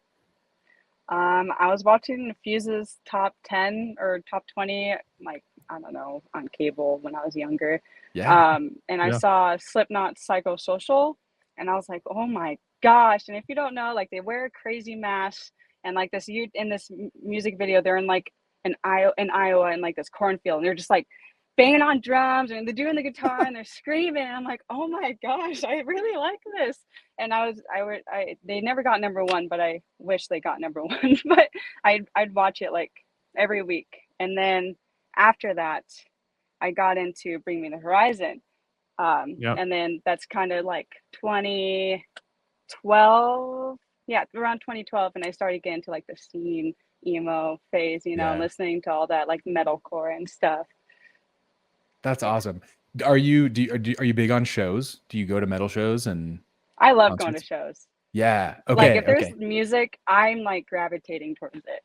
I was watching Fuse's top 10 or top 20, like, I don't know, on cable when I was younger. Yeah. And I saw Slipknot's Psychosocial, and I was like, oh my gosh. And if you don't know, like, they wear crazy masks, and like in this music video, they're in like in Iowa in like this cornfield, and they're just like banging on drums and they're doing the guitar and they're screaming. I'm like, oh my gosh, I really like this. And they never got number 1, but I wish they got number 1. But I'd watch it like every week. And then after that, I got into Bring Me the Horizon. And then that's kind of like 2012. Yeah, around 2012. And I started getting to like the scene emo phase, listening to all that like metalcore and stuff. That's awesome. Are you big on shows? Do you go to metal shows? And I love going to shows. Yeah. Okay. Like if there's music, I'm like gravitating towards it.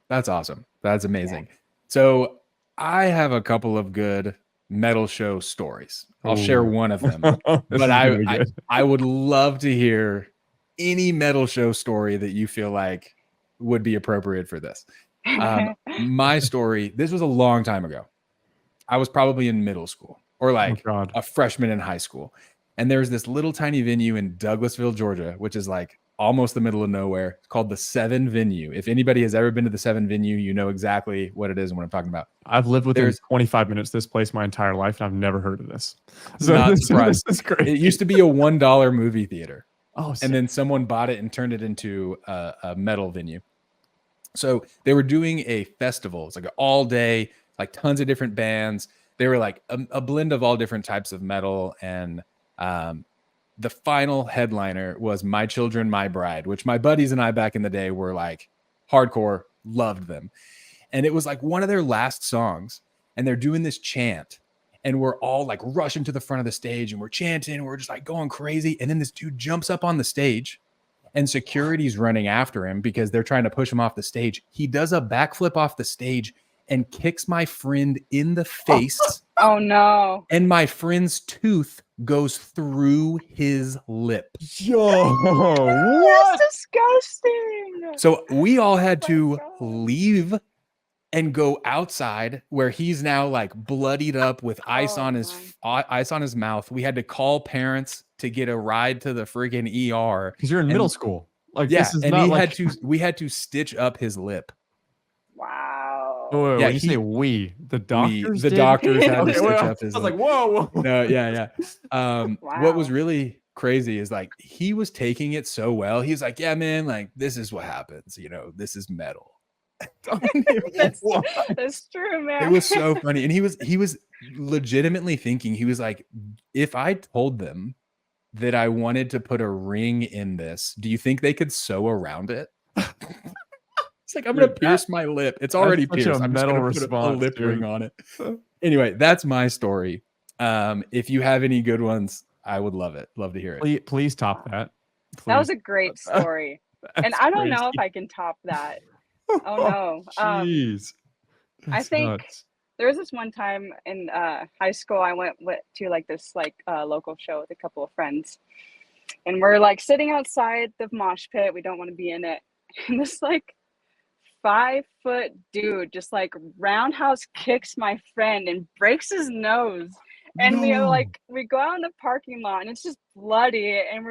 That's awesome. That's amazing. Yeah. So I have a couple of good metal show stories. I'll share one of them. But I would love to hear any metal show story that you feel like would be appropriate for this. My story, this was a long time ago. I was probably in middle school or like a freshman in high school. And there's this little tiny venue in Douglasville, Georgia, which is like almost the middle of nowhere. It's called the 7 Venue. If anybody has ever been to the 7 Venue, you know exactly what it is and what I'm talking about. I've lived within 25 minutes of this place my entire life, and I've never heard of this. So not surprised. This is great. It used to be a $1 movie theater. Oh, sick. And then someone bought it and turned it into a metal venue. So they were doing a festival. It's like an all day, like tons of different bands. They were like a blend of all different types of metal. And the final headliner was My Children, My Bride, which my buddies and I back in the day were like hardcore, loved them. And it was like one of their last songs. And they're doing this chant. And we're all like rushing to the front of the stage and we're chanting. And we're just like going crazy. And then this dude jumps up on the stage. And security's running after him because they're trying to push him off the stage. He does a backflip off the stage and kicks my friend in the face. Oh no. And my friend's tooth goes through his lip. Yo, what? That's disgusting. So we all had to leave and go outside where he's now like bloodied up with ice on his mouth. We had to call parents to get a ride to the friggin' ER because you're in middle school. Like, yeah, this is and not we had to stitch up his lip. Wow. Oh, yeah, when you say the doctors the did? doctors had to Okay, stitch up his I was lip. like, whoa. No, yeah. Wow. What was really crazy is like he was taking it so well. He was like, yeah, man, like this is what happens, you know, this is metal. That's true, man. It was so funny. And he was legitimately thinking, he was like, if I told them that I wanted to put a ring in this, do you think they could sew around it? It's like, I'm going to pierce my lip. It's already pierced. I'm just going to put a lip ring on it. Anyway, that's my story. If you have any good ones, I would love it. Love to hear it. Please top that. Please. That was a great story. And I don't know if I can top that. Oh no. Jeez. I think there was this one time in high school I went to like this local show with a couple of friends. And we're like sitting outside the mosh pit. We don't want to be in it. And this like 5-foot dude just like roundhouse kicks my friend and breaks his nose. And we go out in the parking lot and it's just bloody. And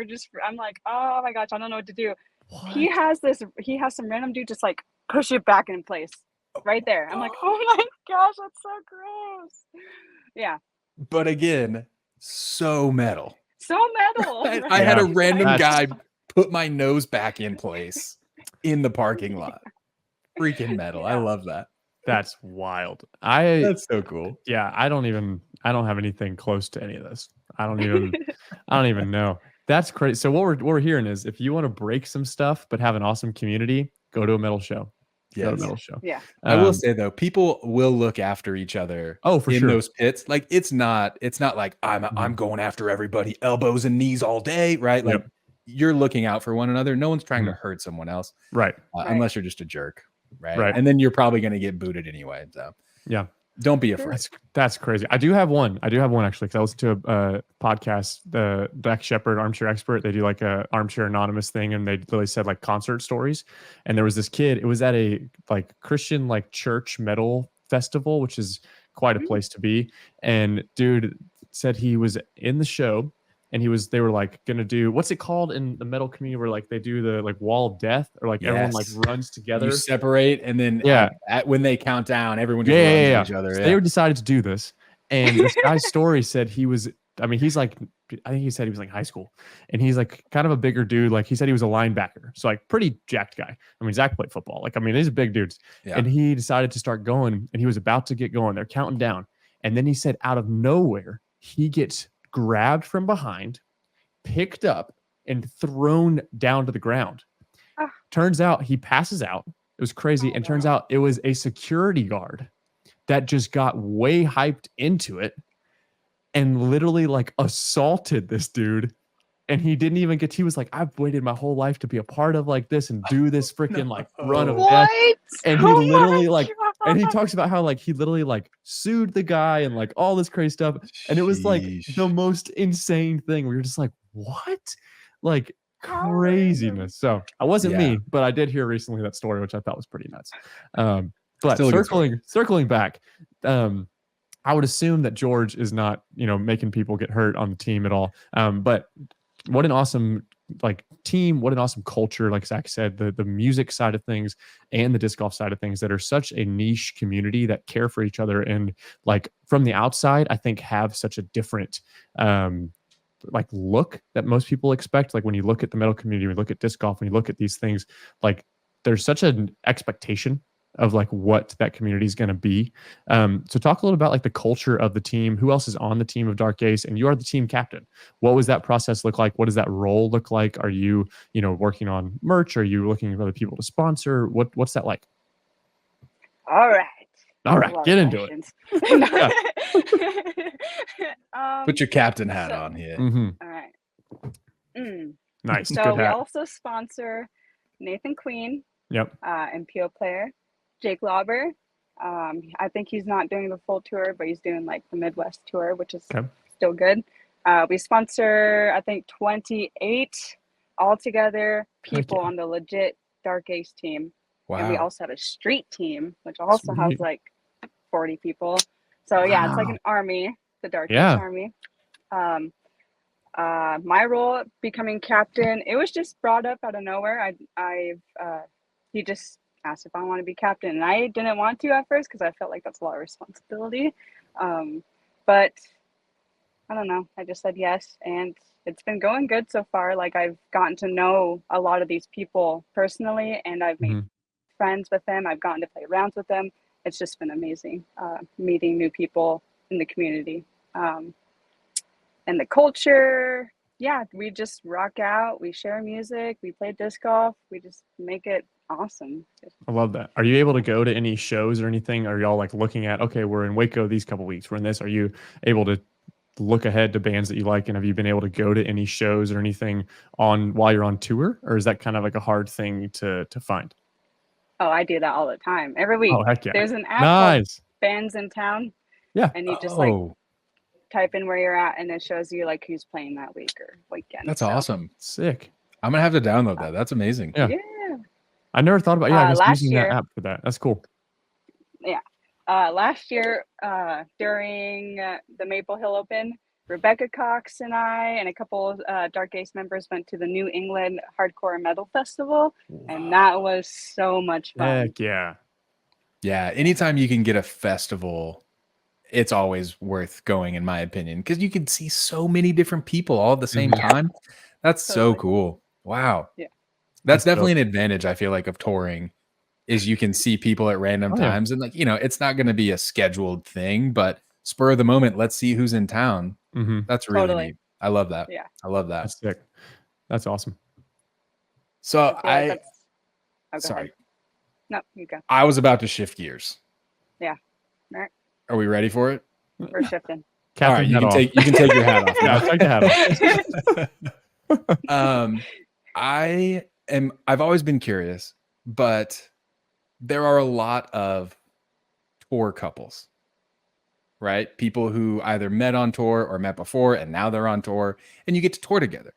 I'm like, oh my gosh, I don't know what to do. What? He has some random dude just like push it back in place right there. I'm like, oh my gosh, that's so gross. Yeah. But again, so metal. Right? I had a random guy put my nose back in place in the parking lot. Freaking metal. Yeah. I love that. That's wild. That's so cool. Yeah, I don't have anything close to any of this. I don't even know. That's crazy. So what we're hearing is if you want to break some stuff but have an awesome community, go to a metal show. Yes. Go to a metal show. Yeah. I will say though, people will look after each other. Oh, for sure. Those pits. Like it's not like I'm going after everybody, elbows and knees all day, right? Like you're looking out for one another. No one's trying to hurt someone else. Right. Unless you're just a jerk. Right. And then you're probably going to get booted anyway. So yeah. Don't be afraid. That's crazy. I do have one actually, because I listened to a podcast, the Dak Shepard Armchair Expert. They do like a Armchair Anonymous thing, and they literally said like concert stories. And there was this kid. It was at a like Christian like church metal festival, which is quite a place to be. And dude said he was in the show. And they were like going to do, what's it called in the metal community where like they do the like wall of death or like everyone like runs together. You separate and then when they count down, everyone just runs at each other. So they decided to do this. And this guy's story said he's like, I think he said he was like high school and he's like kind of a bigger dude. Like he said he was a linebacker. So like pretty jacked guy. I mean, Zach played football. Like, I mean, these are big dudes. Yeah. And he decided to start going and he was about to get going. They're counting down. And then he said out of nowhere, he gets grabbed from behind, picked up, and thrown down to the ground. Turns out he passes out. It was crazy. And turns out it was a security guard that just got way hyped into it and literally like assaulted this dude. And he didn't even he was like, I've waited my whole life to be a part of like this and do this freaking like run of death. And he literally like, and he talks about how like he literally like sued the guy and like all this crazy stuff. And it was like the most insane thing. We were just like, what? Like craziness. So I wasn't me, but I did hear recently that story, which I thought was pretty nuts. But still circling back, I would assume that George is not, making people get hurt on the team at all. But what an awesome like team, what an awesome culture, like Zach said, the music side of things and the disc golf side of things that are such a niche community that care for each other and like from the outside, I think have such a different like look that most people expect. Like when you look at the metal community, we look at disc golf, when you look at these things, like there's such an expectation of like what that community is going to be. So talk a little about like the culture of the team. Who else is on the team of Dark Ace? And you are the team captain. What was that process look like? What does that role look like? Are you, working on merch? Are you looking for other people to sponsor? What's that like? All right. Get into it. Put your captain hat on here. Mm-hmm. All right. Nice. So we also sponsor Nathan Queen. Yep. And PO Player, Jake Lauber, I think he's not doing the full tour, but he's doing like the Midwest tour, which is Okay. still good. We sponsor, I think, 28 altogether people on the legit Dark Ace team. Wow. And we also have a street team, which also has like 40 people. So yeah, it's like an army, the Dark Ace army. My role becoming captain, it was just brought up out of nowhere. He just asked if I want to be captain, and I didn't want to at first because I felt like that's a lot of responsibility. But I don't know. I just said yes, and it's been going good so far. Like I've gotten to know a lot of these people personally, and I've made friends with them. I've gotten to play rounds with them. It's just been amazing meeting new people in the community. And the culture, yeah, we just rock out. We share music. We play disc golf. We just make it awesome. I love that. Are you able to go to any shows or anything? Are y'all like looking at, okay, we're in Waco these couple weeks, we're in this? Are you able to look ahead to bands that you like? And have you been able to go to any shows or anything while you're on tour? Or is that kind of like a hard thing to find? Oh, I do that all the time. Every week. Oh, heck yeah. There's an app called Bands in Town. Yeah. And you just like type in where you're at, and it shows you like who's playing that week or weekend. That's awesome. Sick. I'm gonna have to download that. That's amazing. Yeah. I never thought about I guess using that app for that. That's cool. Yeah. Last year, during the Maple Hill Open, Rebecca Cox and I and a couple of Dark Ace members went to the New England Hardcore Metal Festival, and that was so much fun. Heck yeah. Yeah. Anytime you can get a festival, it's always worth going, in my opinion, because you can see so many different people all at the same time. That's so cool. Wow. Yeah. That's definitely an advantage, I feel like, of touring, is you can see people at random times. And like, it's not going to be a scheduled thing, but spur of the moment, let's see who's in town. That's really neat. I love that. Yeah. I love that. That's sick. That's awesome. So sorry. No, you go. I was about to shift gears. Yeah. All right. Are we ready for it? We're shifting. All right, you can take your hat off. Yeah, take the hat off. I've always been curious, but there are a lot of tour couples, right? People who either met on tour or met before and now they're on tour, and you get to tour together,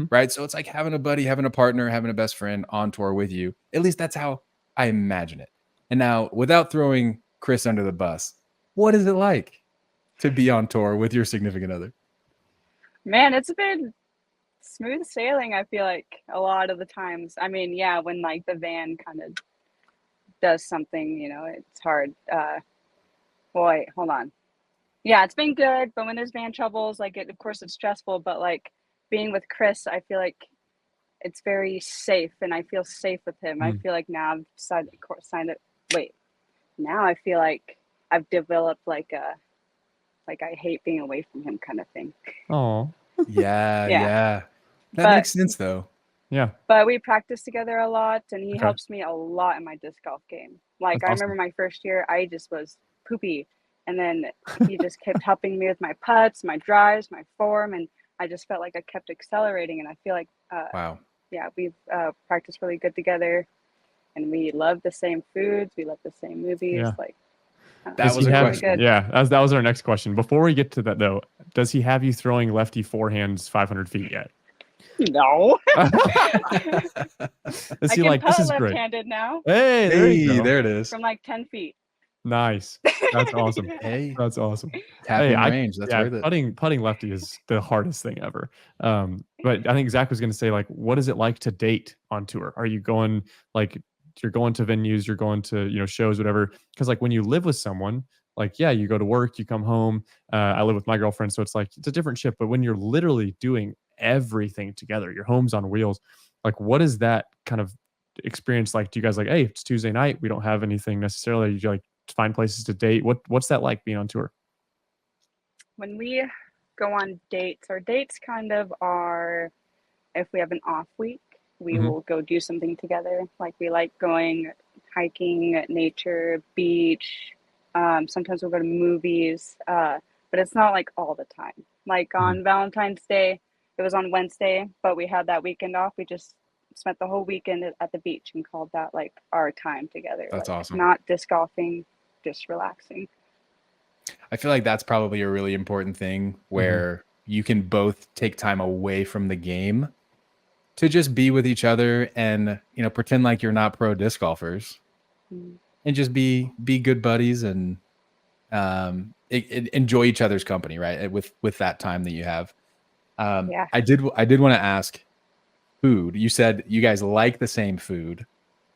right? So it's like having a buddy, having a partner, having a best friend on tour with you. At least that's how I imagine it. And now, without throwing Chris under the bus, what is it like to be on tour with your significant other? Man, it's been smooth sailing, I feel like, a lot of the times. I mean, yeah, when like the van kind of does something, it's hard. Wait, hold on. Yeah, it's been good, but when there's van troubles, like of course it's stressful, but like being with Chris, I feel like it's very safe, and I feel safe with him. I feel like now I've now I feel like I've developed like I hate being away from him kind of thing. Oh. Yeah. That makes sense though. Yeah. But we practice together a lot, and he helps me a lot in my disc golf game. Like I remember my first year, I just was poopy. And then he just kept helping me with my putts, my drives, my form. And I just felt like I kept accelerating. And I feel like, wow. Yeah, we've practiced really good together. And we love the same foods. We love the same movies. Yeah. Like that was a question. Yeah, that was our next question. Before we get to that, though, does he have you throwing lefty forehands 500 feet yet? No. Is he like, this is great? Left-handed now. Hey, there it is. From like 10 feet. Nice. That's awesome. Hey, that's awesome. Tapping range. That's worth it. Putting lefty is the hardest thing ever. But I think Zach was going to say, like, what is it like to date on tour? Are you going like you're going to venues, you're going to shows, whatever? Because like when you live with someone, like you go to work, you come home. I live with my girlfriend, so it's like it's a different ship. But when you're literally doing everything together, your home's on wheels. Like, what is that kind of experience like? Do you guys like, hey, it's Tuesday night, we don't have anything necessarily? You like find places to date? What's that like being on tour? When we go on dates, our dates kind of are, if we have an off week, we will go do something together. Like we like going hiking, nature, beach. Sometimes we'll go to movies, but it's not like all the time. Like on Valentine's Day, it was on Wednesday, but we had that weekend off. We just spent the whole weekend at the beach and called that like our time together. That's like, awesome. Not disc golfing, just relaxing. I feel like that's probably a really important thing where you can both take time away from the game to just be with each other and, you know, pretend like you're not pro disc golfers and just be good buddies and enjoy each other's company, right? With that time that you have. I did want to ask food. You said you guys like the same food.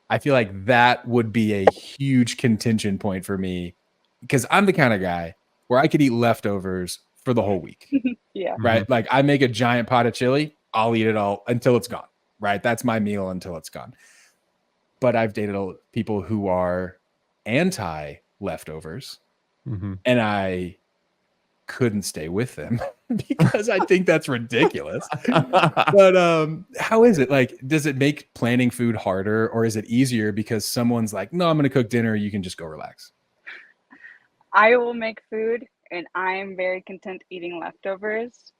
I feel like that would be a huge contention point for me because I'm the kind of guy where I could eat leftovers for the whole week. Right. Like I make a giant pot of chili. I'll eat it all until it's gone. Right. That's my meal until it's gone. But I've dated people who are anti leftovers and I couldn't stay with them because I think that's ridiculous. But how is it? Like, does it make planning food harder or is it easier because someone's like, no, I'm going to cook dinner. You can just go relax. I will make food and I'm very content eating leftovers,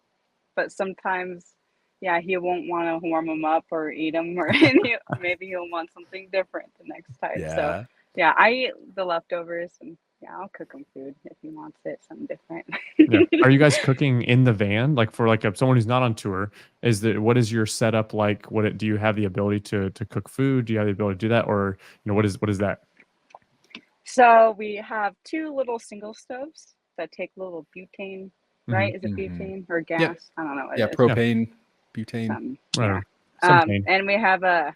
but sometimes, he won't want to warm them up or eat them, or maybe he'll want something different the next time. So I eat the leftovers and I'll cook him food if he wants it, something different. Are you guys cooking in the van? Like for like someone who's not on tour, what is your setup like? Do you have the ability to cook food? Do you have the ability to do that? Or, you know, what is that? So we have 2 little single stoves that take little butane, right? Is it butane or gas? Yep. I don't know what it is. Propane, butane. And we have a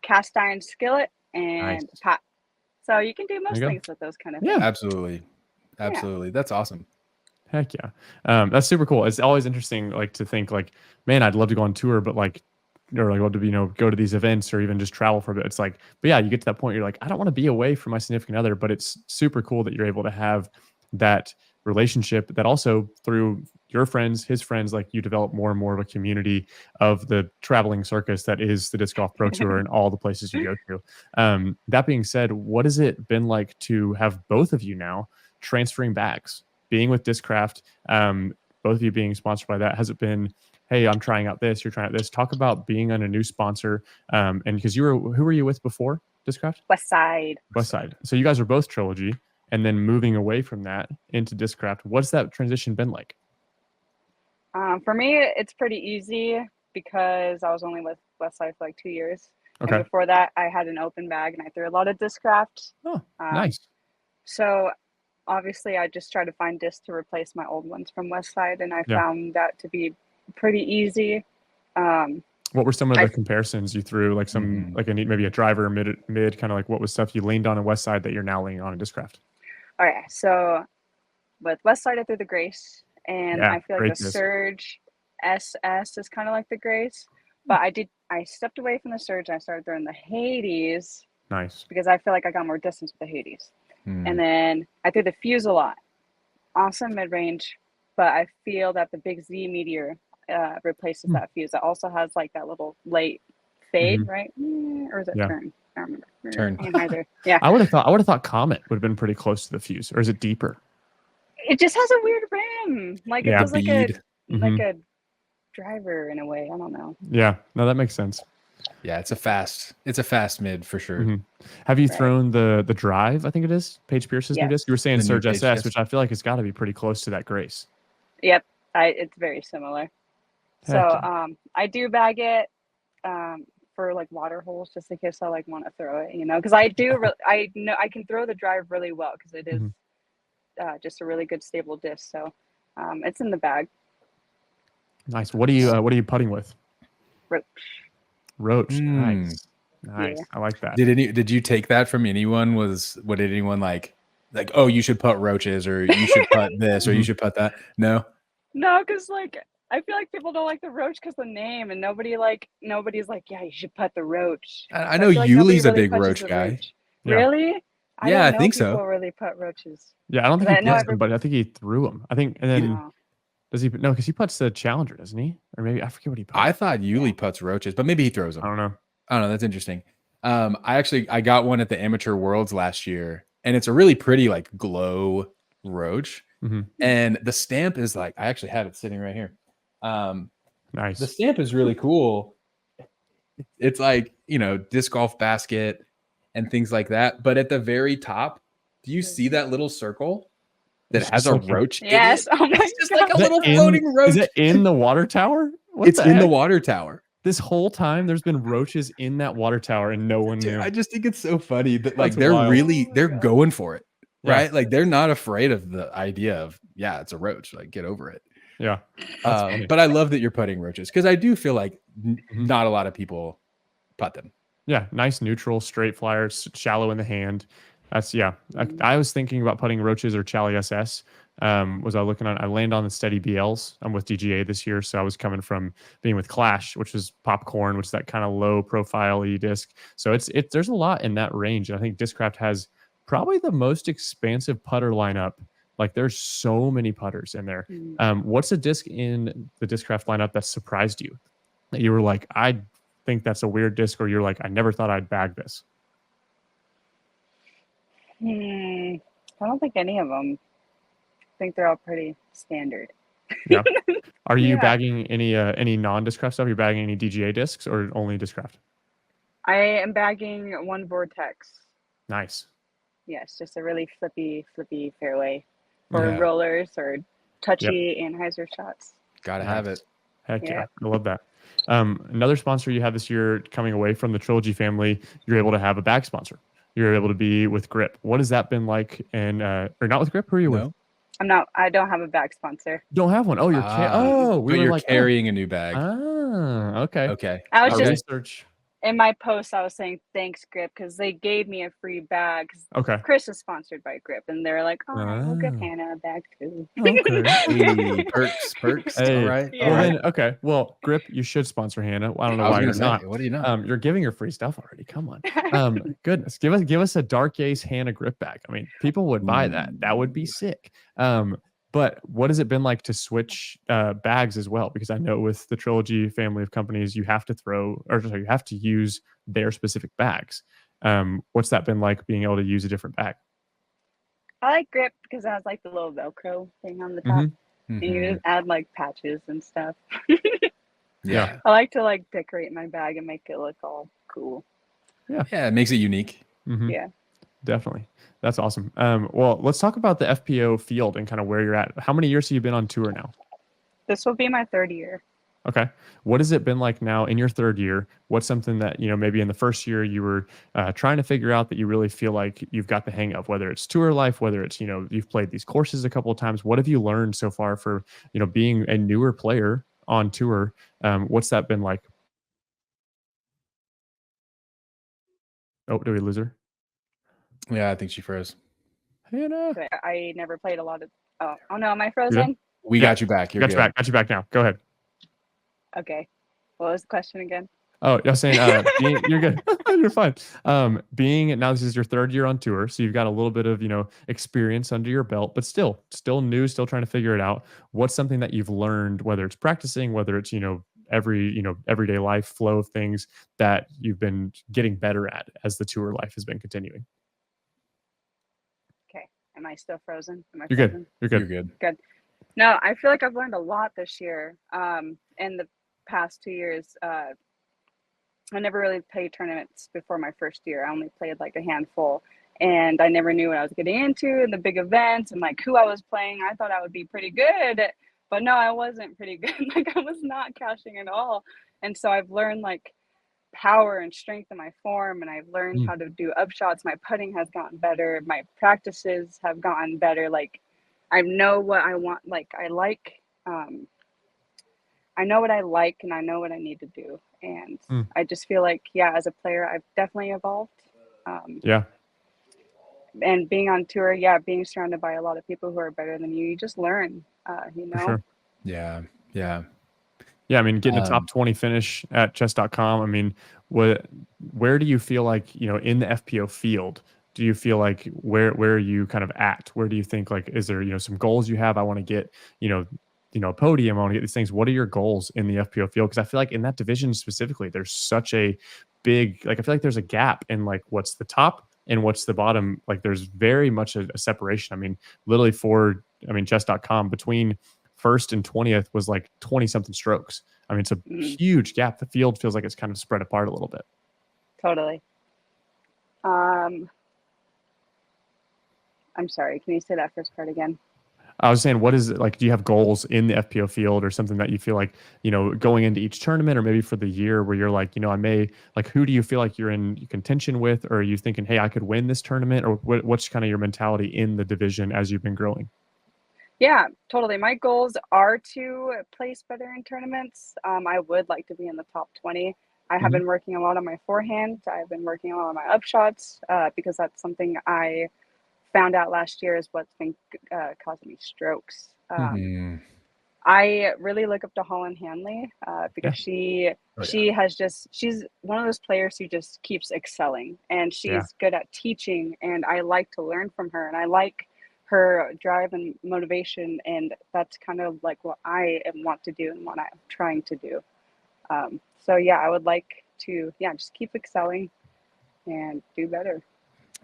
cast iron skillet and a pot. So you can do most things with those kind of things. Yeah, absolutely. That's awesome. Heck yeah. That's super cool. It's always interesting, like to think like, man, I'd love to go on tour, but like, or like, love to, you know, go to these events or even just travel for a bit. It's like, but yeah, you get to that point, you're like, I don't want to be away from my significant other, but it's super cool that you're able to have that relationship that also through your friends, his friends, like you develop more and more of a community of the traveling circus that is the Disc Golf Pro Tour and all the places you go to. That being said, what has it been like to have both of you now transferring bags, being with Discraft, both of you being sponsored by that? Has it been, hey, I'm trying out this, you're trying out this? Talk about being on a new sponsor. And because who were you with before Discraft? Westside. So you guys are both Trilogy. And then moving away from that into Discraft, what's that transition been like? For me, it's pretty easy because I was only with Westside for like 2 years. Okay. And before that, I had an open bag and I threw a lot of Discraft. Oh, nice. So obviously, I just tried to find discs to replace my old ones from Westside, and I found that to be pretty easy. What were some of the comparisons you threw? Like some, like maybe a driver, mid, kind of like what was stuff you leaned on Westside that you're now leaning on in Discraft? Okay, so with Westside, I threw the Grace, and I feel like the Surge SS is kind of like the Grace, but I stepped away from the Surge and I started throwing the Hades. Nice. Because I feel like I got more distance with the Hades. And then I threw the Fuse a lot. Awesome mid-range, but I feel that the Big Z Meteor replaces that Fuse. It also has like that little late fade, right? Or is it turn? I don't remember. Turn. Either. Yeah. I would have thought Comet would have been pretty close to the Fuse, or is it deeper? It just has a weird rim. Like it does like a driver in a way. I don't know. Yeah. No, that makes sense. Yeah, it's a fast mid for sure. Have you thrown the drive? I think it is Paige Pierce's new disc. You were saying The Surge new SS, Paige, which I feel like it's got to be pretty close to that Grace. Yep, it's very similar. So I do bag it for like water holes just in case I like want to throw it, you know, because I know I can throw the drive really well because it is just a really good stable disc. So it's in the bag. Nice. What are you putting with? Roach. Nice. Yeah. I like that. Did you take that from anyone? Did anyone like, oh, you should put roaches or you should put this or you should put that? No, because like I feel like people don't like the roach because the name, and nobody's like, yeah, you should put the roach. I know Yuli's a big roach guy. Yeah. Really? I think so. People really put roaches. Yeah, I don't think he puts them, but I think he threw them. I think, and then does he? No, because he puts the Challenger, doesn't he? Or maybe I forget what he puts. I thought Yuli puts roaches, but maybe he throws them. I don't know. That's interesting. I got one at the Amateur Worlds last year, and it's a really pretty like glow roach, and the stamp is like, I actually have it sitting right here. Nice. The stamp is really cool. It's like, you know, disc golf basket and things like that, but at the very top Do you see that little circle that has a roach? Yes. In it? Oh my It's just God. like a little floating roach. Is it in the water tower? It's in the water tower. This whole time there's been roaches in that water tower and no one knew. I just think it's so funny that like That's wild. they're going for it, right? Yeah. Like they're not afraid of the idea of it's a roach. Like get over it. Yeah. But I love that you're putting roaches because I do feel like not a lot of people putt them. Yeah, nice neutral straight flyers, shallow in the hand. That's I was thinking about putting roaches or Chally SS. Was I looking on? I land on the steady BLs. I'm with DGA this year, so I was coming from being with Clash, which is popcorn, which is that kind of low profile disc. So there's a lot in that range. And I think Discraft has probably the most expansive putter lineup. Like there's so many putters in there. What's a disc in the Discraft lineup that surprised you? That you were like, I think that's a weird disc, or you're like, I never thought I'd bag this. I don't think any of them. I think they're all pretty standard. Yeah. Are you bagging any non-Discraft stuff? You're bagging any DGA discs or only Discraft? I am bagging one Vortex. Nice. Yes, just a really flippy fairway for rollers or touchy anhyzer shots. Gotta have it. Heck yeah. I love that. Another sponsor you had this year coming away from the Trilogy family, you're able to have a bag sponsor. You're able to be with Grip. What has that been like? And or not with Grip? Who are you with? I don't have a bag sponsor. Don't have one. Oh, you're you're carrying a new bag. Okay. I was just research. In my post, I was saying thanks, Grip, because they gave me a free bag. Okay. Chris is sponsored by Grip, and they're like, "Oh, we'll give Hannah a bag too." Okay. Perks. Hey. All right. Yeah. Well, then, okay. Well, Grip, you should sponsor Hannah. I don't know why you're not. What do you know? You're giving her free stuff already. Come on. Goodness, give us a Dark Ace Hannah Grip bag. I mean, people would buy that. That would be sick. But what has it been like to switch bags as well? Because I know with the Trilogy family of companies, you have to use their specific bags. What's that been like being able to use a different bag? I like Grip because it has like the little Velcro thing on the top. And you just add like patches and stuff. Yeah. I like to like decorate my bag and make it look all cool. Yeah, it makes it unique. Yeah. Definitely. That's awesome. Well, let's talk about the FPO field and kind of where you're at. How many years have you been on tour now? This will be my 3rd year. Okay. What has it been like now in your 3rd year? What's something that, maybe in the first year you were trying to figure out that you really feel like you've got the hang of, whether it's tour life, whether it's, you've played these courses a couple of times. What have you learned so far for, being a newer player on tour? What's that been like? Oh, did we lose her? Yeah, I think she froze. Hannah. I never played a lot of. Oh no, am I frozen? We got you back. Got you back now. Go ahead. Okay. What was the question again? Oh, you're saying you're good. You're fine. Being now, this is your 3rd year on tour, so you've got a little bit of experience under your belt, but still new, still trying to figure it out. What's something that you've learned, whether it's practicing, whether it's everyday life flow of things that you've been getting better at as the tour life has been continuing? Okay. Am I still frozen? You're frozen? Good. You're good. Good. No, I feel like I've learned a lot this year. In the past 2 years, I never really played tournaments before my first year. I only played like a handful, and I never knew what I was getting into in the big events and like who I was playing. I thought I would be pretty good, but no, I wasn't pretty good. Like I was not cashing at all. And so I've learned like power and strength in my form, and I've learned how to do upshots. My putting has gotten better. My practices have gotten better. Like I know what I want. Like I know what I like, and I know what I need to do. And I just feel like, as a player, I've definitely evolved. And being on tour, being surrounded by a lot of people who are better than you just learn, For sure. Yeah. I mean, getting a top 20 finish at chess.com. I mean, where do you feel like, in the FPO field, do you feel like where are you kind of at? Where do you think like, is there, some goals you have? I want to get, a podium. I want to get these things. What are your goals in the FPO field? Because I feel like in that division specifically, there's such a big, I feel like there's a gap in like what's the top and what's the bottom. Like there's very much a separation. I mean, literally chess.com between 1st and 20th was like 20 something strokes. I mean, it's a huge gap. The field feels like it's kind of spread apart a little bit. Totally. I'm sorry. Can you say that first part again? I was saying, what is it like? Do you have goals in the FPO field or something that you feel like, going into each tournament or maybe for the year where you're like, I may like, who do you feel like you're in contention with? Or are you thinking, hey, I could win this tournament? Or what's kind of your mentality in the division as you've been growing? Yeah, totally. My goals are to place better in tournaments. I would like to be in the top 20. I have been working a lot on my forehand. I've been working a lot on my upshots because that's something I found out last year is what's been causing me strokes. I really look up to Holland Hanley because she's one of those players who just keeps excelling, and she's good at teaching, and I like to learn from her, and I like her drive and motivation, and that's kind of like what I want to do and what I'm trying to do. So yeah, I would like to just keep excelling and do better.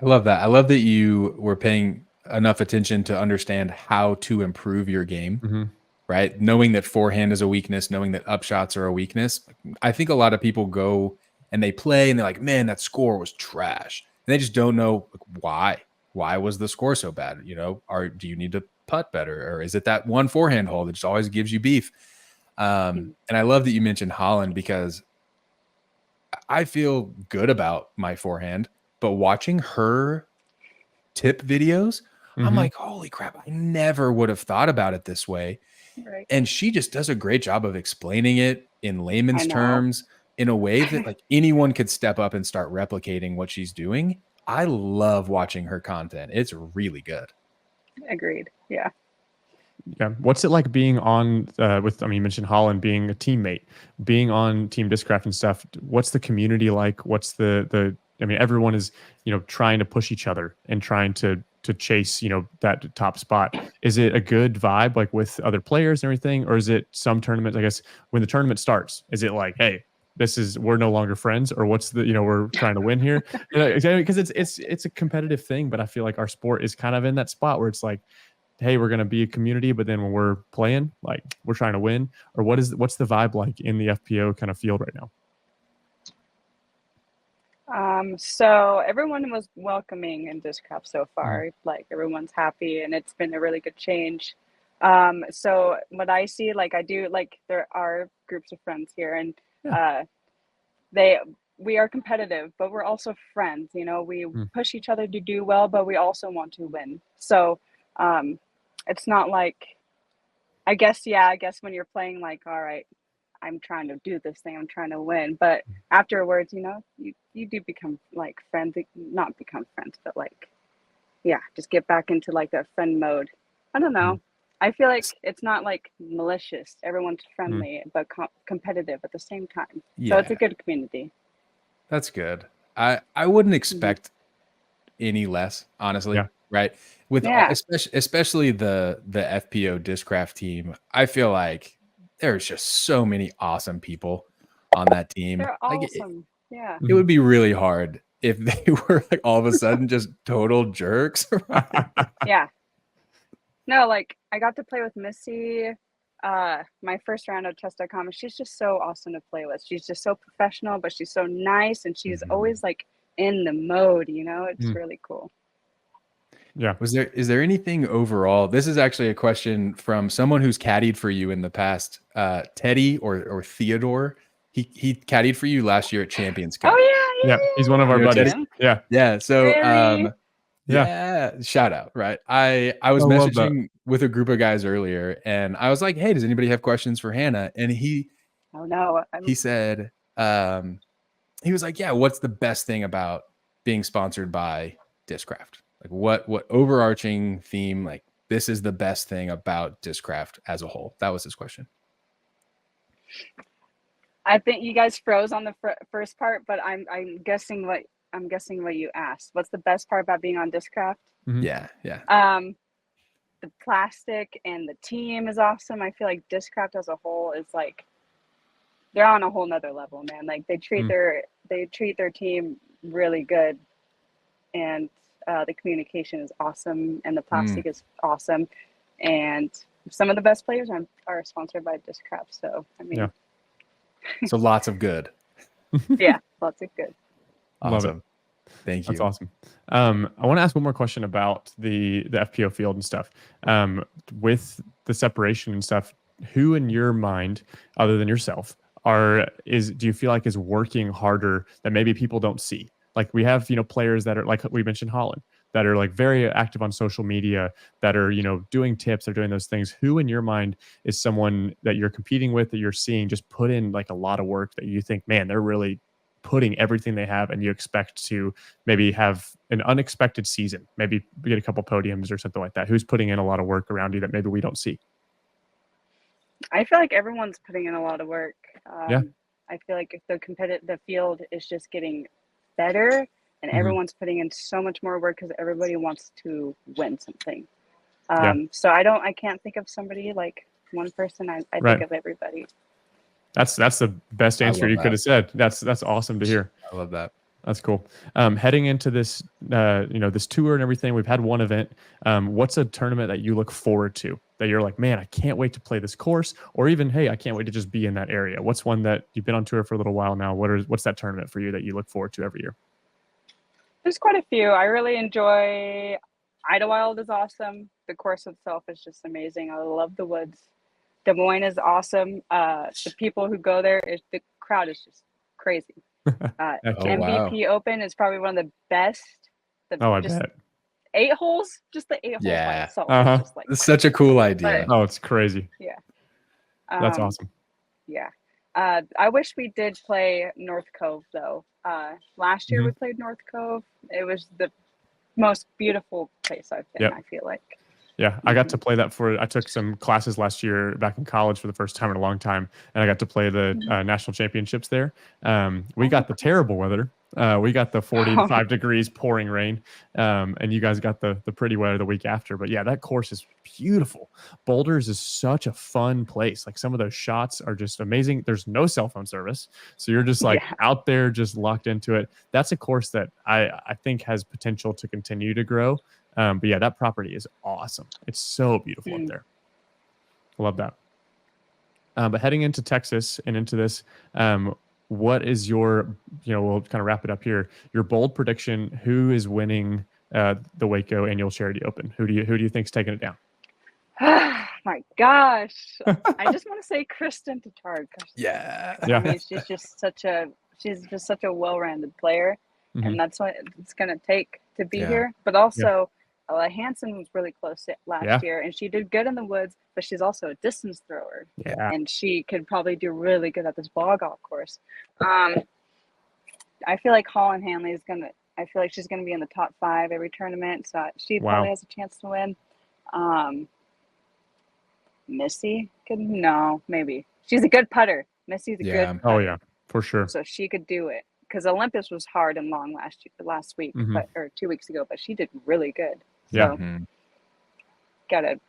I love that. I love that you were paying enough attention to understand how to improve your game, right? Knowing that forehand is a weakness, knowing that upshots are a weakness. I think a lot of people go and they play and they're like, man, that score was trash. And they just don't know why. Why was the score so bad? Do you need to putt better? Or is it that one forehand hole that just always gives you beef? And I love that you mentioned Holland because I feel good about my forehand. But watching her tip videos, I'm like, holy crap, I never would have thought about it this way. Right. And she just does a great job of explaining it in layman's terms in a way that like anyone could step up and start replicating what she's doing. I love watching her content. It's really good. Agreed. Yeah. Yeah. What's it like being on you mentioned Holland being a teammate, being on Team Discraft and stuff. What's the community like? What's everyone is, trying to push each other and trying to chase, that top spot. Is it a good vibe like with other players and everything? Or is it some tournaments, I guess, when the tournament starts, is it like, hey, we're no longer friends, or what's we're trying to win here? Because it's a competitive thing, but I feel like our sport is kind of in that spot where it's like, hey, we're going to be a community, but then when we're playing, like we're trying to win. Or what's the vibe like in the FPO kind of field right now? So everyone was welcoming in Discraft so far. Like everyone's happy, and it's been a really good change. So what I see, there are groups of friends here, and we are competitive, but we're also friends. We push each other to do well, but we also want to win. So it's not like, I guess when you're playing, like, all right, I'm trying to do this thing, I'm trying to win, but afterwards, you do become like friends, not become friends, but like, just get back into like that friend mode. I don't know. I feel like it's not like malicious. Everyone's friendly, but competitive at the same time. So it's a good community. That's good. I wouldn't expect any less, honestly. Right. With especially the FPO Discraft team, I feel like there's just so many awesome people on that team. They're awesome. It would be really hard if they were like all of a sudden just total jerks. Yeah. No, like I got to play with Missy my first round of chess.com, and she's just so awesome to play with. She's just so professional, but she's so nice, and she's always like in the mode, it's really cool. Yeah. Is there anything overall? This is actually a question from someone who's caddied for you in the past. Teddy or Theodore. He caddied for you last year at Champions Cup. Oh yeah. He's one of our buddies. Teddy? Yeah. So really? Shout out, right? I was messaging with a group of guys earlier, and I was like, hey, does anybody have questions for Hannah? And he said, he was like, yeah, what's the best thing about being sponsored by Discraft? Like what overarching theme, like this is the best thing about Discraft as a whole? That was his question. I think you guys froze on the first part, but I'm guessing what you asked. What's the best part about being on Discraft? Yeah. The plastic and the team is awesome. I feel like Discraft as a whole is like, they're on a whole nother level, man. Like they treat their team really good, and the communication is awesome, and the plastic is awesome, and some of the best players are sponsored by Discraft. So I mean, so lots of good. Yeah, lots of good. Awesome. Thank you. That's awesome. I want to ask one more question about the FPO field and stuff. With the separation and stuff, who in your mind, other than yourself, do you feel like is working harder that maybe people don't see? Like we have, players that are like we mentioned Holland, that are like very active on social media, that are, doing tips, they're doing those things. Who in your mind is someone that you're competing with, that you're seeing just put in like a lot of work, that you think, man, they're really putting everything they have, and you expect to maybe have an unexpected season, maybe get a couple podiums or something like that? Who's putting in a lot of work around you that maybe we don't see? I feel like everyone's putting in a lot of work. Yeah. I feel like if the field is just getting better, and everyone's putting in so much more work because everybody wants to win something. So I can't think of somebody like one person. I think of everybody. That's the best answer you could have said. That's awesome to hear. I love that. That's cool. Heading into this, this tour and everything, we've had one event. What's a tournament that you look forward to, that you're like, man, I can't wait to play this course, or even, hey, I can't wait to just be in that area? What's one that you've been on tour for a little while now? What's that tournament for you that you look forward to every year? There's quite a few. I really enjoy Idlewild. Is awesome. The course itself is just amazing. I love the woods. Des Moines is awesome. The people who go there, the crowd is just crazy. MVP Open is probably one of the best. I bet. 8 holes, just the 8 holes by itself. It's just like, it's such a cool idea. It's crazy. Yeah. That's awesome. Yeah. I wish we did play North Cove though. Last year we played North Cove. It was the most beautiful place I've been, I feel like. Yeah, I got to play that I took some classes last year back in college for the first time in a long time, and I got to play the national championships there. We got the terrible weather. We got the 45 degrees pouring rain, and you guys got the pretty weather the week after. But yeah, that course is beautiful. Boulders is such a fun place. Like some of those shots are just amazing. There's no cell phone service, so you're just like out there, just locked into it. That's a course that I think has potential to continue to grow. But yeah, that property is awesome. It's so beautiful up there. Love that. But heading into Texas and into this, what is your, we'll kind of wrap it up here, your bold prediction? Who is winning the Waco Annual Charity Open? Who do you think's taking it down? My gosh. I just want to say Kristen Tatar. Yeah. I mean, she's just such a well-rounded player, and that's what it's going to take to be here. But also, Hansen was really close last year, and she did good in the woods, but she's also a distance thrower. Yeah. And she could probably do really good at this ball golf course. I feel like Holland Hanley I feel like she's going to be in the top 5 every tournament, so she probably has a chance to win. Missy maybe. She's a good putter. Missy's a good putter. Oh, yeah, for sure. So she could do it. Because Olympus was hard and long last week, or 2 weeks ago, but she did really good. So, gotta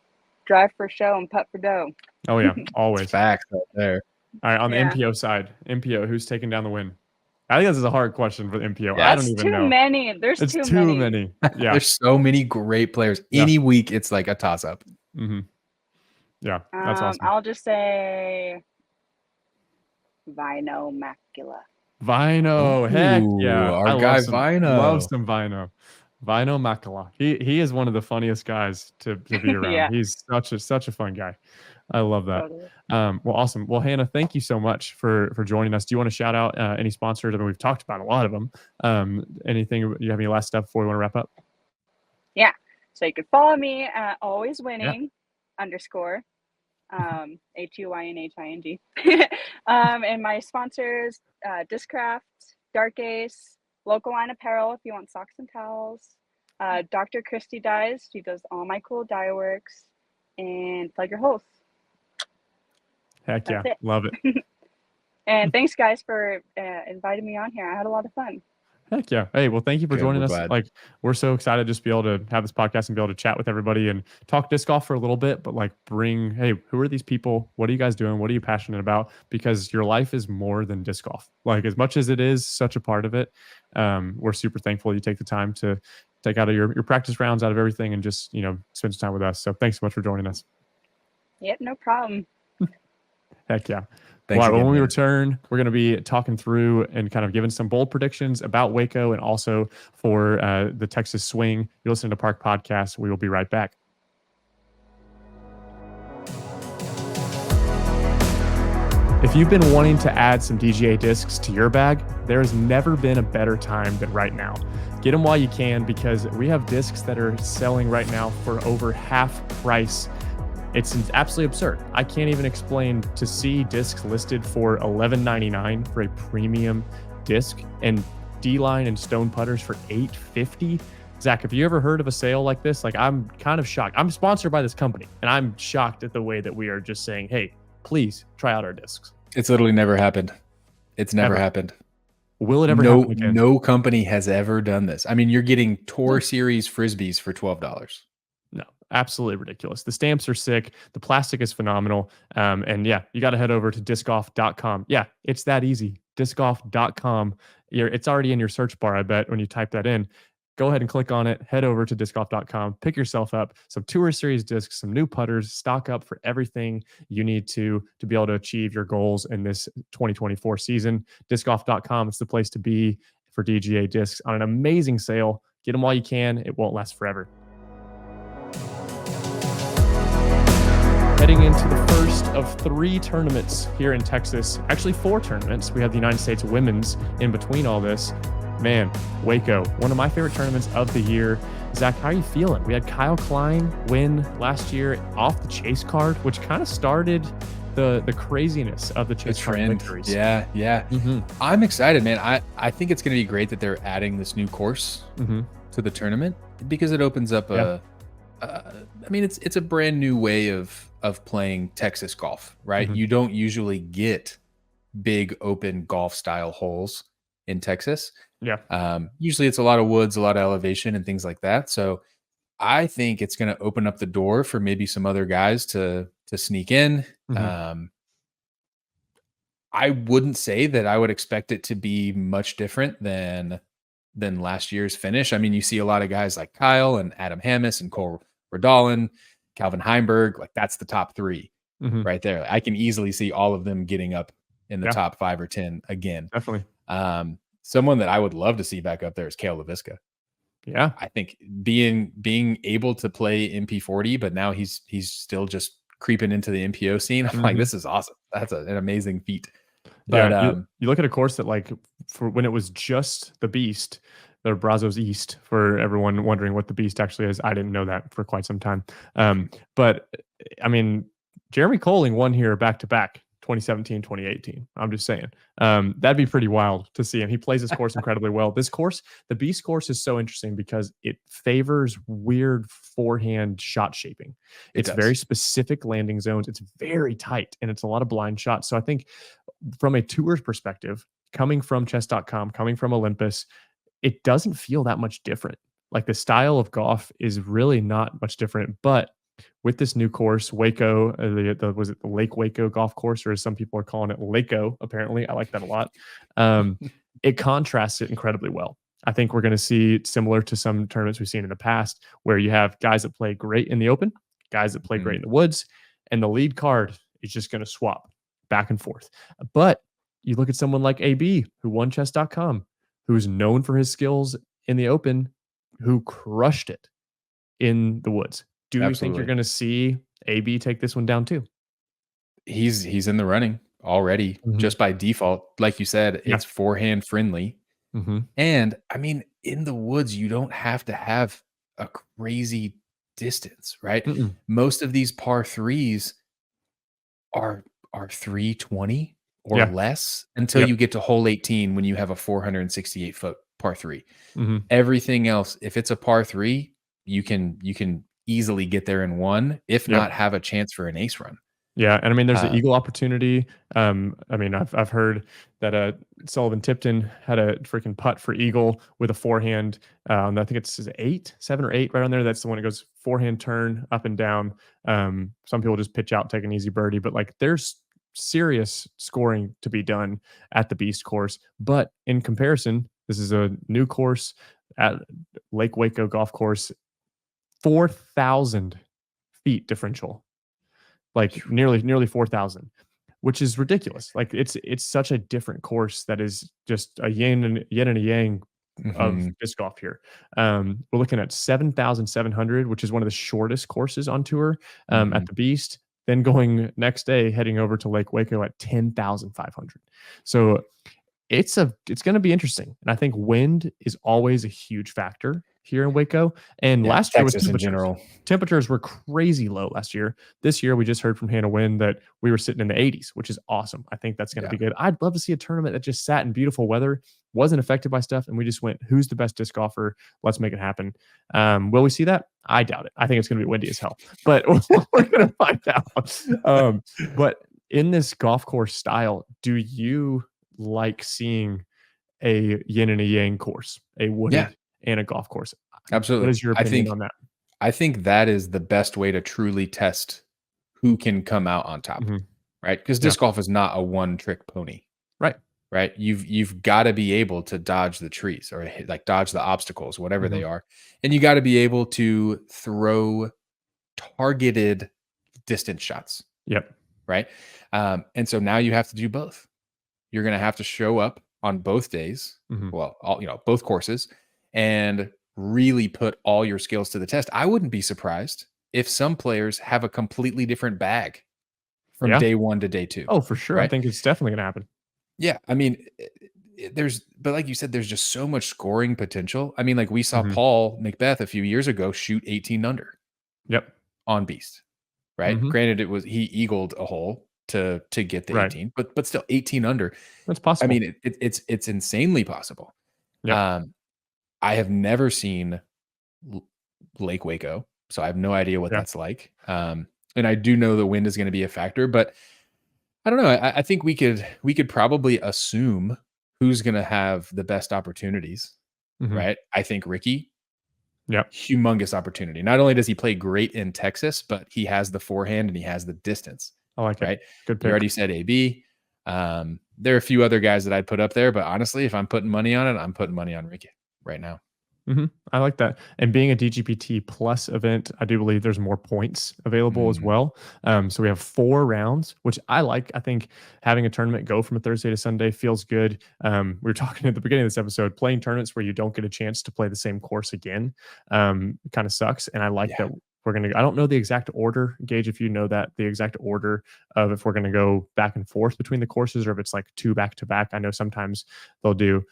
drive for show and putt for dough. Oh yeah, always. Facts right there. All right, on the MPO side, who's taking down the win? I think this is a hard question for the MPO. Yeah, I don't even know. There's it's too many. Yeah, there's so many great players. Any week, it's like a toss-up. Yeah, that's awesome. I'll just say Vino Macula. Vino, heck yeah. Our guy Vino. Love some Vino. Vino Macula. He is one of the funniest guys to be around. He's such a fun guy. I love that. Totally. Well, awesome. Well, Hannah, thank you so much for joining us. Do you want to shout out any sponsors? I mean, we've talked about a lot of them. Anything, you have any last stuff before we want to wrap up? Yeah. So you can follow me at always winning _ HUYNHING. And my sponsors, Discraft, Dark Ace, Local Line Apparel if you want socks and towels, Dr. Christy Dyes, she does all my cool dye works, and Plug Your Holes. Heck That's yeah, it. love it. And thanks guys for inviting me on here. I had a lot of fun. Heck yeah. Hey, well, thank you for joining us. Glad. Like, we're so excited just to be able to have this podcast and be able to chat with everybody and talk disc golf for a little bit, but like hey, who are these people? What are you guys doing? What are you passionate about? Because your life is more than disc golf. Like, as much as it is such a part of it, we're super thankful you take the time to take out of your practice rounds, out of everything, and just, spend some time with us. So thanks so much for joining us. Yep, no problem. Heck yeah. Thanks well, again, when we man. return, we're going to be talking through and kind of giving some bold predictions about Waco and also for the Texas Swing. You're listening to Park Podcast. We will be right back. If you've been wanting to add some DGA discs to your bag, there has never been a better time than right now. Get them while you can, because we have discs that are selling right now for over half price. It's absolutely absurd. I can't even explain to see discs listed for $11.99 for a premium disc and D-line and stone putters for $8.50. Zach, have you ever heard of a sale like this? Like, I'm kind of shocked. I'm sponsored by this company, and I'm shocked at the way that we are just saying, hey, please try out our discs. It's literally never happened. It's never happened. Will it ever happen again? No company has ever done this. I mean, you're getting Tour Series Frisbees for $12. No, absolutely ridiculous. The stamps are sick. The plastic is phenomenal. And yeah, you got to head over to discoff.com. Yeah, it's that easy. Discoff.com. It's already in your search bar, I bet, when you type that in. Go ahead and click on it. Head over to discoff.com. Pick yourself up some Tour Series discs, some new putters. Stock up for everything you need to be able to achieve your goals in this 2024 season. Discoff.com is the place to be for DGA discs on an amazing sale. Get them while you can. It won't last forever. Heading into the first of 3 tournaments here in Texas. Actually, 4 tournaments. We have the United States Women's in between all this. Man, Waco, one of my favorite tournaments of the year. Zach, how are you feeling? We had Kyle Klein win last year off the chase card, which kind of started the craziness of the chase card victories. Yeah. Mm-hmm. I'm excited, man. I think it's going to be great that they're adding this new course to the tournament, because it opens up it's a brand new way of playing Texas golf, right? You don't usually get big open golf style holes in Texas. Yeah. Usually it's a lot of woods, a lot of elevation and things like that. So I think it's going to open up the door for maybe some other guys to sneak in. I wouldn't say that I would expect it to be much different than last year's finish. I mean, you see a lot of guys like Kyle and Adam Hammis and Cole Redolin, Calvin Heimberg. Like, that's the top 3 right there. I can easily see all of them getting up in the top 5 or 10 again. Definitely. Someone that I would love to see back up there is Cale LaVisca. Yeah. I think being able to play MP40, but now he's still just creeping into the MPO scene. I'm like, this is awesome. That's an amazing feat. But you look at a course that, like, for when it was just the Beast, the Brazos East, for everyone wondering what the Beast actually is. I didn't know that for quite some time. But I mean, Jeremy Colling won here back to back, 2017, 2018. I'm just saying. That'd be pretty wild to see. And he plays this course incredibly well. This course, the Beast course, is so interesting because it favors weird forehand shot shaping. It's very specific landing zones. It's very tight, and it's a lot of blind shots. So I think from a tour's perspective, coming from chess.com, coming from Olympus, it doesn't feel that much different. Like, the style of golf is really not much different, but with this new course, Waco, was it the Lake Waco golf course, or as some people are calling it, Laco, apparently. I like that a lot. It contrasts it incredibly well. I think we're going to see similar to some tournaments we've seen in the past, where you have guys that play great in the open, guys that play great in the woods, and the lead card is just going to swap back and forth. But you look at someone like AB, who won chess.com, who's known for his skills in the open, who crushed it in the woods. Do you think you're going to see AB take this one down too? He's in the running already, just by default. Like you said, it's forehand friendly. And I mean, in the woods, you don't have to have a crazy distance, right? Most of these par 3s are 320 or less until you get to hole 18, when you have a 468-foot par 3. Everything else, if it's a par 3, you can easily get there in one, if not have a chance for an ace run. Yeah, and I mean, there's an eagle opportunity. I mean, I've heard that Sullivan Tipton had a freaking putt for eagle with a forehand. I think it's 7 or 8 right on there. That's the one that goes forehand turn up and down. Some people just pitch out, take an easy birdie, but like, there's serious scoring to be done at the Beast course. But in comparison, this is a new course at Lake Waco golf course, 4,000 feet differential, like nearly 4,000, which is ridiculous. Like it's such a different course that is just a yin and a yang of disc golf here. We're looking at 7,700, which is one of the shortest courses on tour at the Beast. Then going next day, heading over to Lake Waco at 10,500. So it's going to be interesting. And I think wind is always a huge factor here in Waco. And last year Texas in general, temperatures were crazy low last year. This year, we just heard from Hannah Huynh that we were sitting in the 80s, which is awesome. I think that's going to be good. I'd love to see a tournament that just sat in beautiful weather, wasn't affected by stuff, and we just went, who's the best disc golfer? Let's make it happen. Will we see that? I doubt it. I think it's going to be windy as hell, but we're going to find out. But in this golf course style, do you like seeing a yin and a yang course, a wooded and a golf course? Absolutely. What is your opinion on that? I think that is the best way to truly test who can come out on top, right? Because disc golf is not a one-trick pony, right? You've got to be able to dodge the trees or like dodge the obstacles, whatever they are, and you got to be able to throw targeted distance shots. Right. And so now you have to do both. You're going to have to show up on both days, both courses, and really put all your skills to the test. I wouldn't be surprised if some players have a completely different bag from day one to day two. Oh, for sure. Right? I think it's definitely going to happen. Yeah. I mean, but like you said, there's just so much scoring potential. I mean, like we saw Paul Macbeth a few years ago shoot 18 under. On Beast. Right. Granted, he eagled a hole to get the 18, but still 18 under. That's possible. I mean, it's insanely possible. I have never seen Lake Waco, so I have no idea what that's like. And I do know the wind is going to be a factor, but I don't know. I think we could probably assume who's going to have the best opportunities, right? I think Ricky. Humongous opportunity. Not only does he play great in Texas, but he has the forehand and he has the distance. I like it. Good pick. You already said AB. There are a few other guys that I'd put up there, but honestly, if I'm putting money on it, I'm putting money on Ricky right now. I like that. And being a DGPT plus event, I do believe there's more points available as well. So we have 4 rounds, which I like. I think having a tournament go from a Thursday to Sunday feels good. We were talking at the beginning of this episode, playing tournaments where you don't get a chance to play the same course again kind of sucks. And I like that we're going to, I don't know the exact order, Gage, if you know that, the exact order of if we're going to go back and forth between the courses or if it's like 2 back to back. I know sometimes they'll do,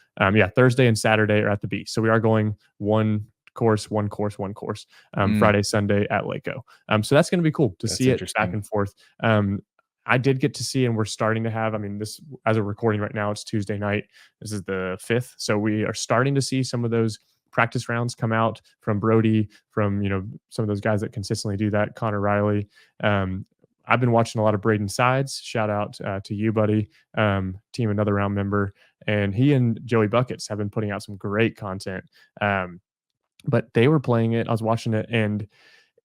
Thursday and Saturday are at the Beast. So we are going one course, Friday, Sunday at Laco. So that's going to be cool to see it back and forth. I did get to see, and we're starting to have, this, as a recording right now, it's Tuesday night. This is the 5th. So we are starting to see some of those practice rounds come out from Brody, from, some of those guys that consistently do that, Connor Riley. I've been watching a lot of Braden Sides. Shout out to you, buddy. Team Another Round member. And he and Joey Buckets have been putting out some great content. But they were playing it. I was watching it, and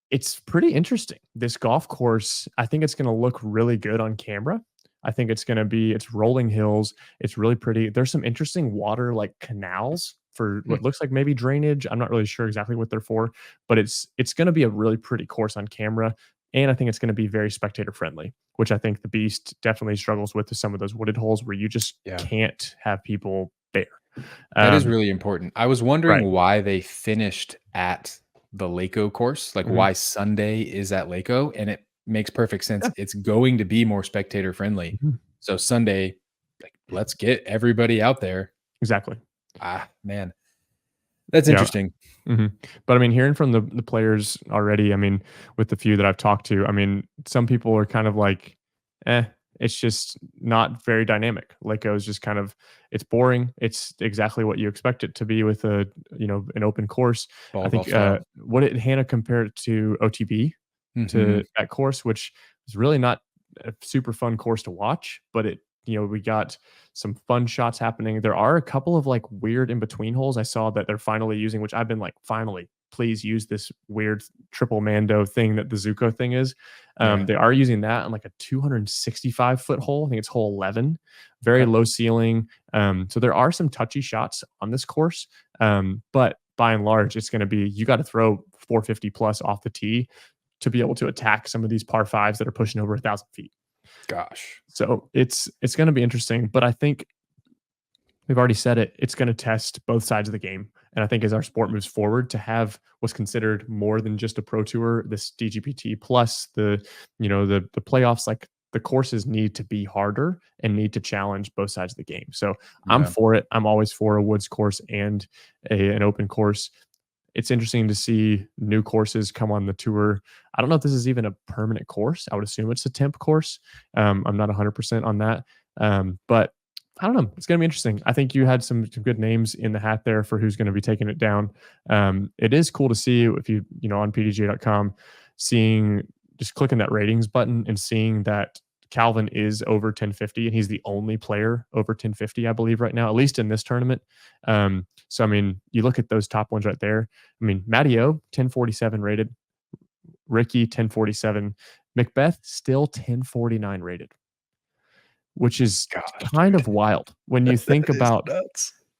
it's pretty interesting. This golf course, I think it's going to look really good on camera. I think it's rolling hills. It's really pretty. There's some interesting water, like canals for what looks like maybe drainage. I'm not really sure exactly what they're for, but it's going to be a really pretty course on camera. And I think it's going to be very spectator friendly, which I think the Beast definitely struggles with some of those wooded holes where you just can't have people there. That is really important. I was wondering why they finished at the Laco course, like why Sunday is at Laco, and it makes perfect sense. It's going to be more spectator friendly. So Sunday, like, let's get everybody out there. Exactly. Man, that's interesting. But hearing from the players already, with the few that I've talked to, some people are kind of like, it's just not very dynamic. Laco is just kind of, it's boring. It's exactly what you expect it to be with an open course. I think what did Hannah compare it to OTB, to that course, which is really not a super fun course to watch, but we got some fun shots happening. There are a couple of like weird in between holes I saw that they're finally using, which I've been like, finally, please use this weird triple Mando thing that the Zuko thing is. They are using that on like a 265-foot hole. I think it's hole 11, very low ceiling. So there are some touchy shots on this course. But by and large, it's going to be, you got to throw 450 plus off the tee to be able to attack some of these par 5s that are pushing over 1,000 feet. Gosh. So it's going to be interesting, but I think we've already said it. It's going to test both sides of the game. And I think as our sport moves forward, to have what's considered more than just a pro tour, this DGPT plus the playoffs, like the courses need to be harder and need to challenge both sides of the game. So I'm for it. I'm always for a woods course and an open course. It's interesting to see new courses come on the tour. I don't know if this is even a permanent course. I would assume it's a temp course. I'm not 100% on that. But I don't know. It's going to be interesting. I think you had some good names in the hat there for who's going to be taking it down. It is cool to see if you on pdga.com, just clicking that ratings button and seeing that Calvin is over 1050 and he's the only player over 1050, I believe, right now, at least in this tournament. So, I mean, you look at those top ones right there. I mean, Matteo, 1047 rated. Ricky, 1047. Macbeth, still 1049 rated, which is kind of wild when you think about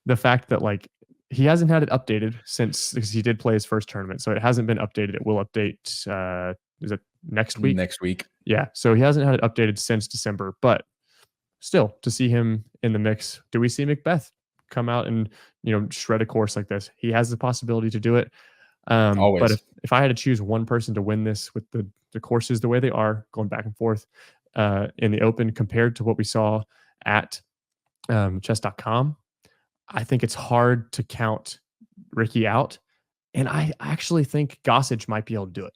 the fact that, like, he hasn't had it updated because he did play his first tournament. So it hasn't been updated. It will update, is it next week? Next week. Yeah. So he hasn't had it updated since December, but still to see him in the mix. Do we see Macbeth come out and, shred a course like this? He has the possibility to do it. Always. But if I had to choose one person to win this with the courses the way they are, going back and forth in the open compared to what we saw at chess.com, I think it's hard to count Ricky out. And I actually think Gossage might be able to do it.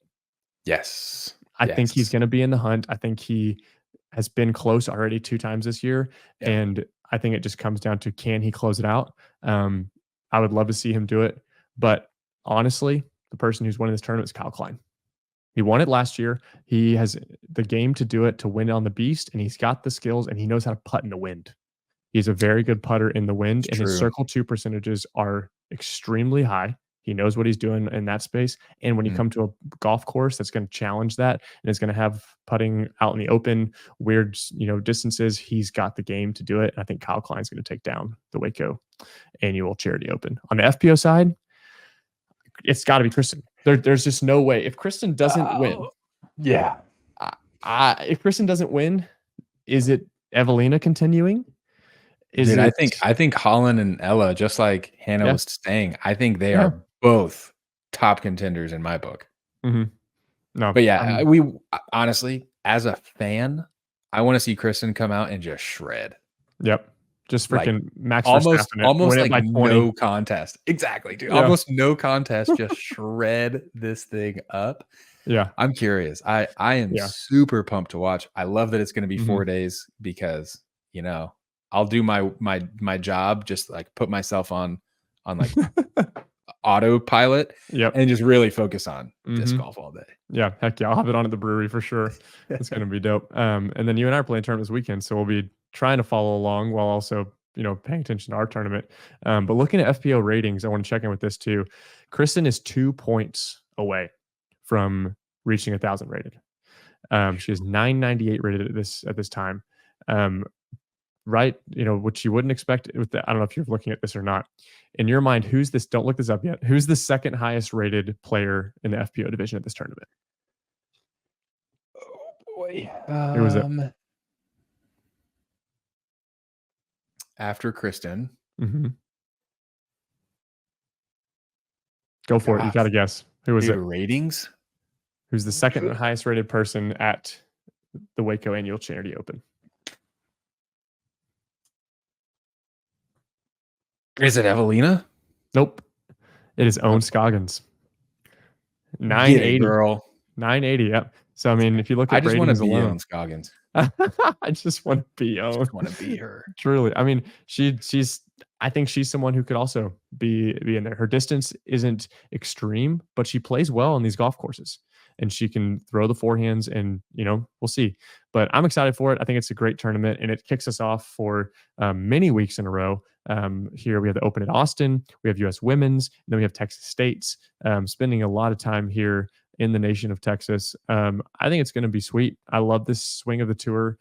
Yes. I think he's going to be in the hunt. I think he has been close already 2 times this year. Yeah. And I think it just comes down to, can he close it out? I would love to see him do it. But honestly, the person who's winning this tournament is Kyle Klein. He won it last year. He has the game to do it, to win on the beast, and he's got the skills, and he knows how to putt in the wind. He's a very good putter in the wind, and his circle 2 percentages are extremely high. He knows what he's doing in that space. And when you come to a golf course that's going to challenge that and it's going to have putting out in the open, weird, distances, he's got the game to do it. And I think Kyle Klein's going to take down the Waco Annual Charity Open. On the FPO side, it's got to be Kristen. There's just no way. If Kristen doesn't win, if Kristen doesn't win, is it Evelina continuing? I think Holland and Ella, just like Hannah was saying, I think they are both top contenders in my book. Mm-hmm. No, but we honestly, as a fan, I want to see Kristen come out and just shred. Yep. Just freaking Max almost Verstappen like no contest. Exactly, dude. Yeah. Almost no contest. Just shred this thing up. Yeah. I'm curious. I am super pumped to watch. I love that it's going to be 4 days because, I'll do my job, just like put myself on like autopilot and just really focus on disc golf all day. Yeah. Heck yeah. I'll have it on at the brewery for sure. It's going to be dope. And then you and I are playing tournament this weekend. So we'll be trying to follow along while also, paying attention to our tournament. But looking at FPO ratings, I want to check in with this too. Kristen is 2 points away from reaching 1,000 rated. She is 998 rated at this time. Right, which you wouldn't expect with I don't know if you're looking at this or not. In your mind, who's this? Don't look this up yet. Who's the second highest rated player in the FPO division at this tournament? Oh boy, who was it? After Kristen. Mm-hmm. Go for it. You got to guess. Who was it? Ratings? Who's the second highest rated person at the Waco Annual Charity Open? Is it Evelina? Nope. It is Owen Scoggins. 980. Girl. 980. Yep. So, I mean, if you look at ratings alone. I just want to be Owen Scoggins. I just want to be Owen. I just want to be her. Truly. I mean, I think she's someone who could also be in there. Her distance isn't extreme, but she plays well on these golf courses. And she can throw the forehands and, we'll see. But I'm excited for it. I think it's a great tournament, and it kicks us off for many weeks in a row. Here we have the Open at Austin. We have U.S. Women's. And then we have Texas States. Spending a lot of time here in the nation of Texas. I think it's going to be sweet. I love this swing of the tour.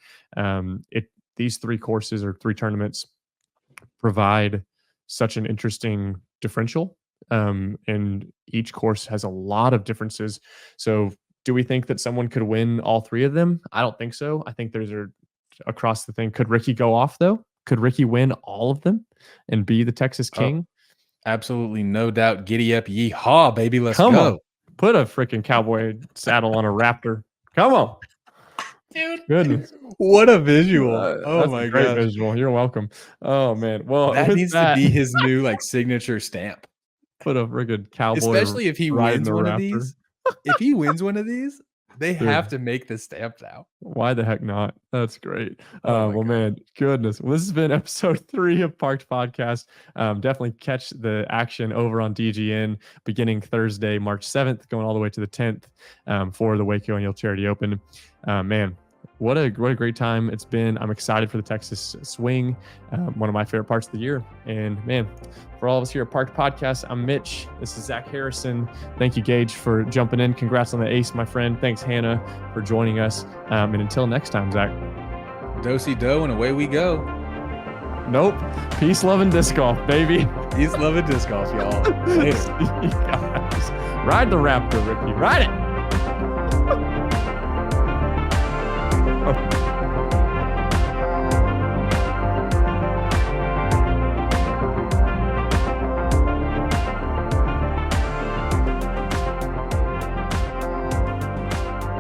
These 3 courses or 3 tournaments provide such an interesting differential. And each course has a lot of differences. So Do we think that someone could win all 3 of them? I don't think so. I think there's across the thing. Could Ricky go off though? Could Ricky win all of them and be the Texas King? Absolutely, no doubt. Giddy up, yeehaw, baby. Let's Come go. On. Put a freaking cowboy saddle on a Raptor. Come on. Dude, goodness, what a visual! Oh my god, visual. You're welcome. Oh man, well that needs to be his new like signature stamp. Put a freaking cowboy, especially if he wins one Raptor. of these. If he wins one of these, they have to make the stamp now. Why the heck not? That's great. Well, man, goodness. Well, this has been episode 3 of Parked Podcast. Definitely catch the action over on DGN beginning Thursday, March 7th, going all the way to the 10th for the Waco Annual Charity Open. Man, what a great time it's been. I'm excited for the Texas Swing, one of my favorite parts of the year. And man, for all of us here at Parked Podcast, I'm Mitch. This is Zach Harrison. Thank you, Gage, for jumping in. Congrats on the ace, my friend. Thanks, Hannah, for joining us. And until next time, Zach. Do-si-do, and away we go. Nope. Peace, love, and disc golf, baby. Peace, love, and disc golf, y'all. Later. Ride the Raptor, Ricky. Ride it.